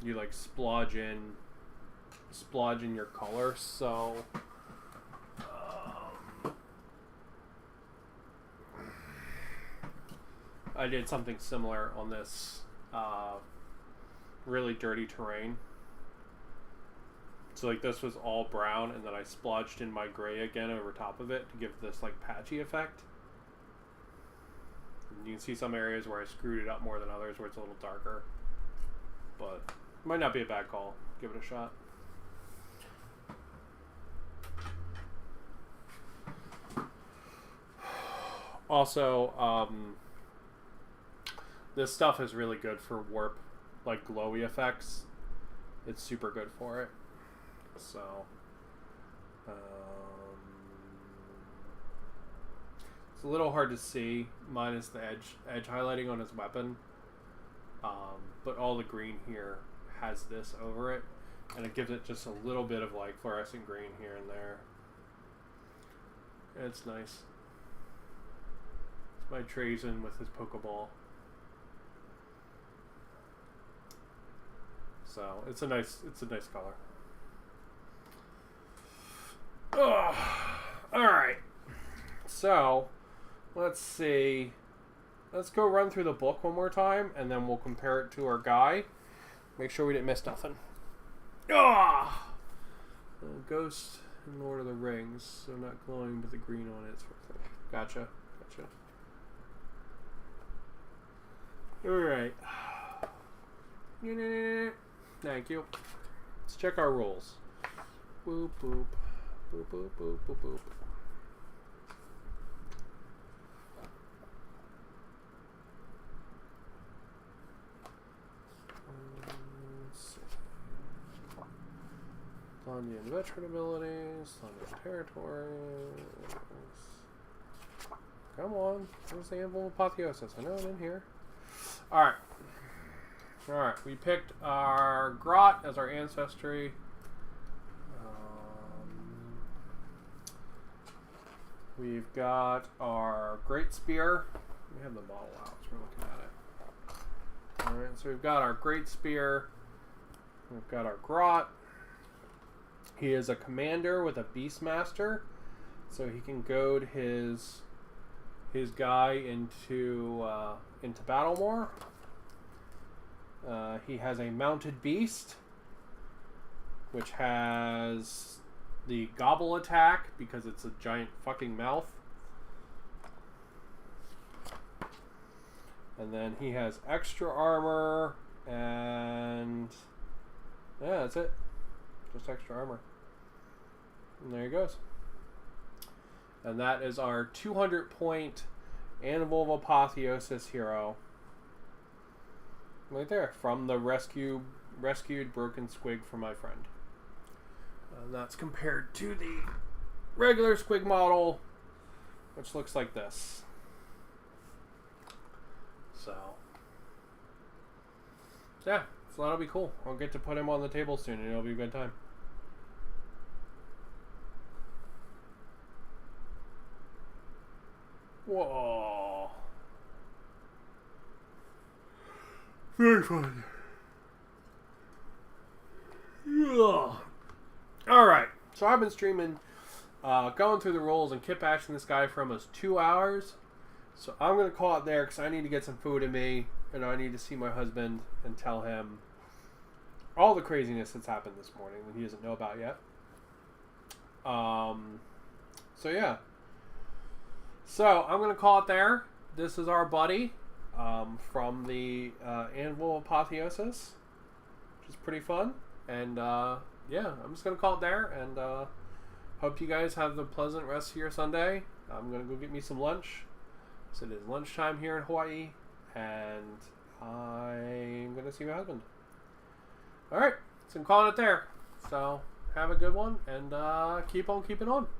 You like splodge in your color. So I did something similar on this really dirty terrain. So like this was all brown, and then I splodged in my gray again over top of it to give this like patchy effect. And you can see some areas where I screwed it up more than others where it's a little darker. But it might not be a bad call. Give it a shot. Also, this stuff is really good for warp, like glowy effects. It's super good for it. So, it's a little hard to see, minus the edge highlighting on his weapon. But all the green here has this over it, and it gives it just a little bit of like fluorescent green here and there. It's nice. It's my Trazen with his Pokeball. So it's a nice color. Ugh. All right. So let's see. Let's go run through the book one more time, and then we'll compare it to our guy. Make sure we didn't miss nothing. Ugh. Ghost in Lord of the Rings, so not glowing, but the green on it. Gotcha. All right. Thank you. Let's check our rules. Boop, boop. Boop, boop, boop, boop, boop. Thondia Indian veteran abilities, Thondia's territories. Come on, where's the anvil of apotheosis? I know it's in here. Alright. Alright, we picked our grot as our ancestry. We've got our great spear. We have the model out, so we're looking at it. Alright, so we've got our great spear. We've got our grot. He is a commander with a beastmaster, so he can goad his guy into battle more. He has a mounted beast, which has the gobble attack because it's a giant fucking mouth. And then he has extra armor, and yeah, that's it. Just extra armor. And there he goes. And that is our 200-point Anvil of Apotheosis hero. Right there. From the rescued broken squig from my friend. And that's compared to the regular squig model, which looks like this. So yeah, so that'll be cool. I'll get to put him on the table soon, and it'll be a good time. Whoa. Very fun. Yeah. Alright, so I've been streaming, going through the rolls and kit bashing this guy for almost 2 hours. So I'm going to call it there because I need to get some food in me, and I need to see my husband and tell him all the craziness that's happened this morning that he doesn't know about yet. So yeah. So I'm going to call it there. This is our buddy from the Anvil Apotheosis, which is pretty fun. And yeah, I'm just going to call it there, and hope you guys have a pleasant rest of your Sunday. I'm going to go get me some lunch. So it is lunchtime here in Hawaii, and I'm going to see my husband. Alright, so I'm calling it there. So have a good one, and keep on keeping on.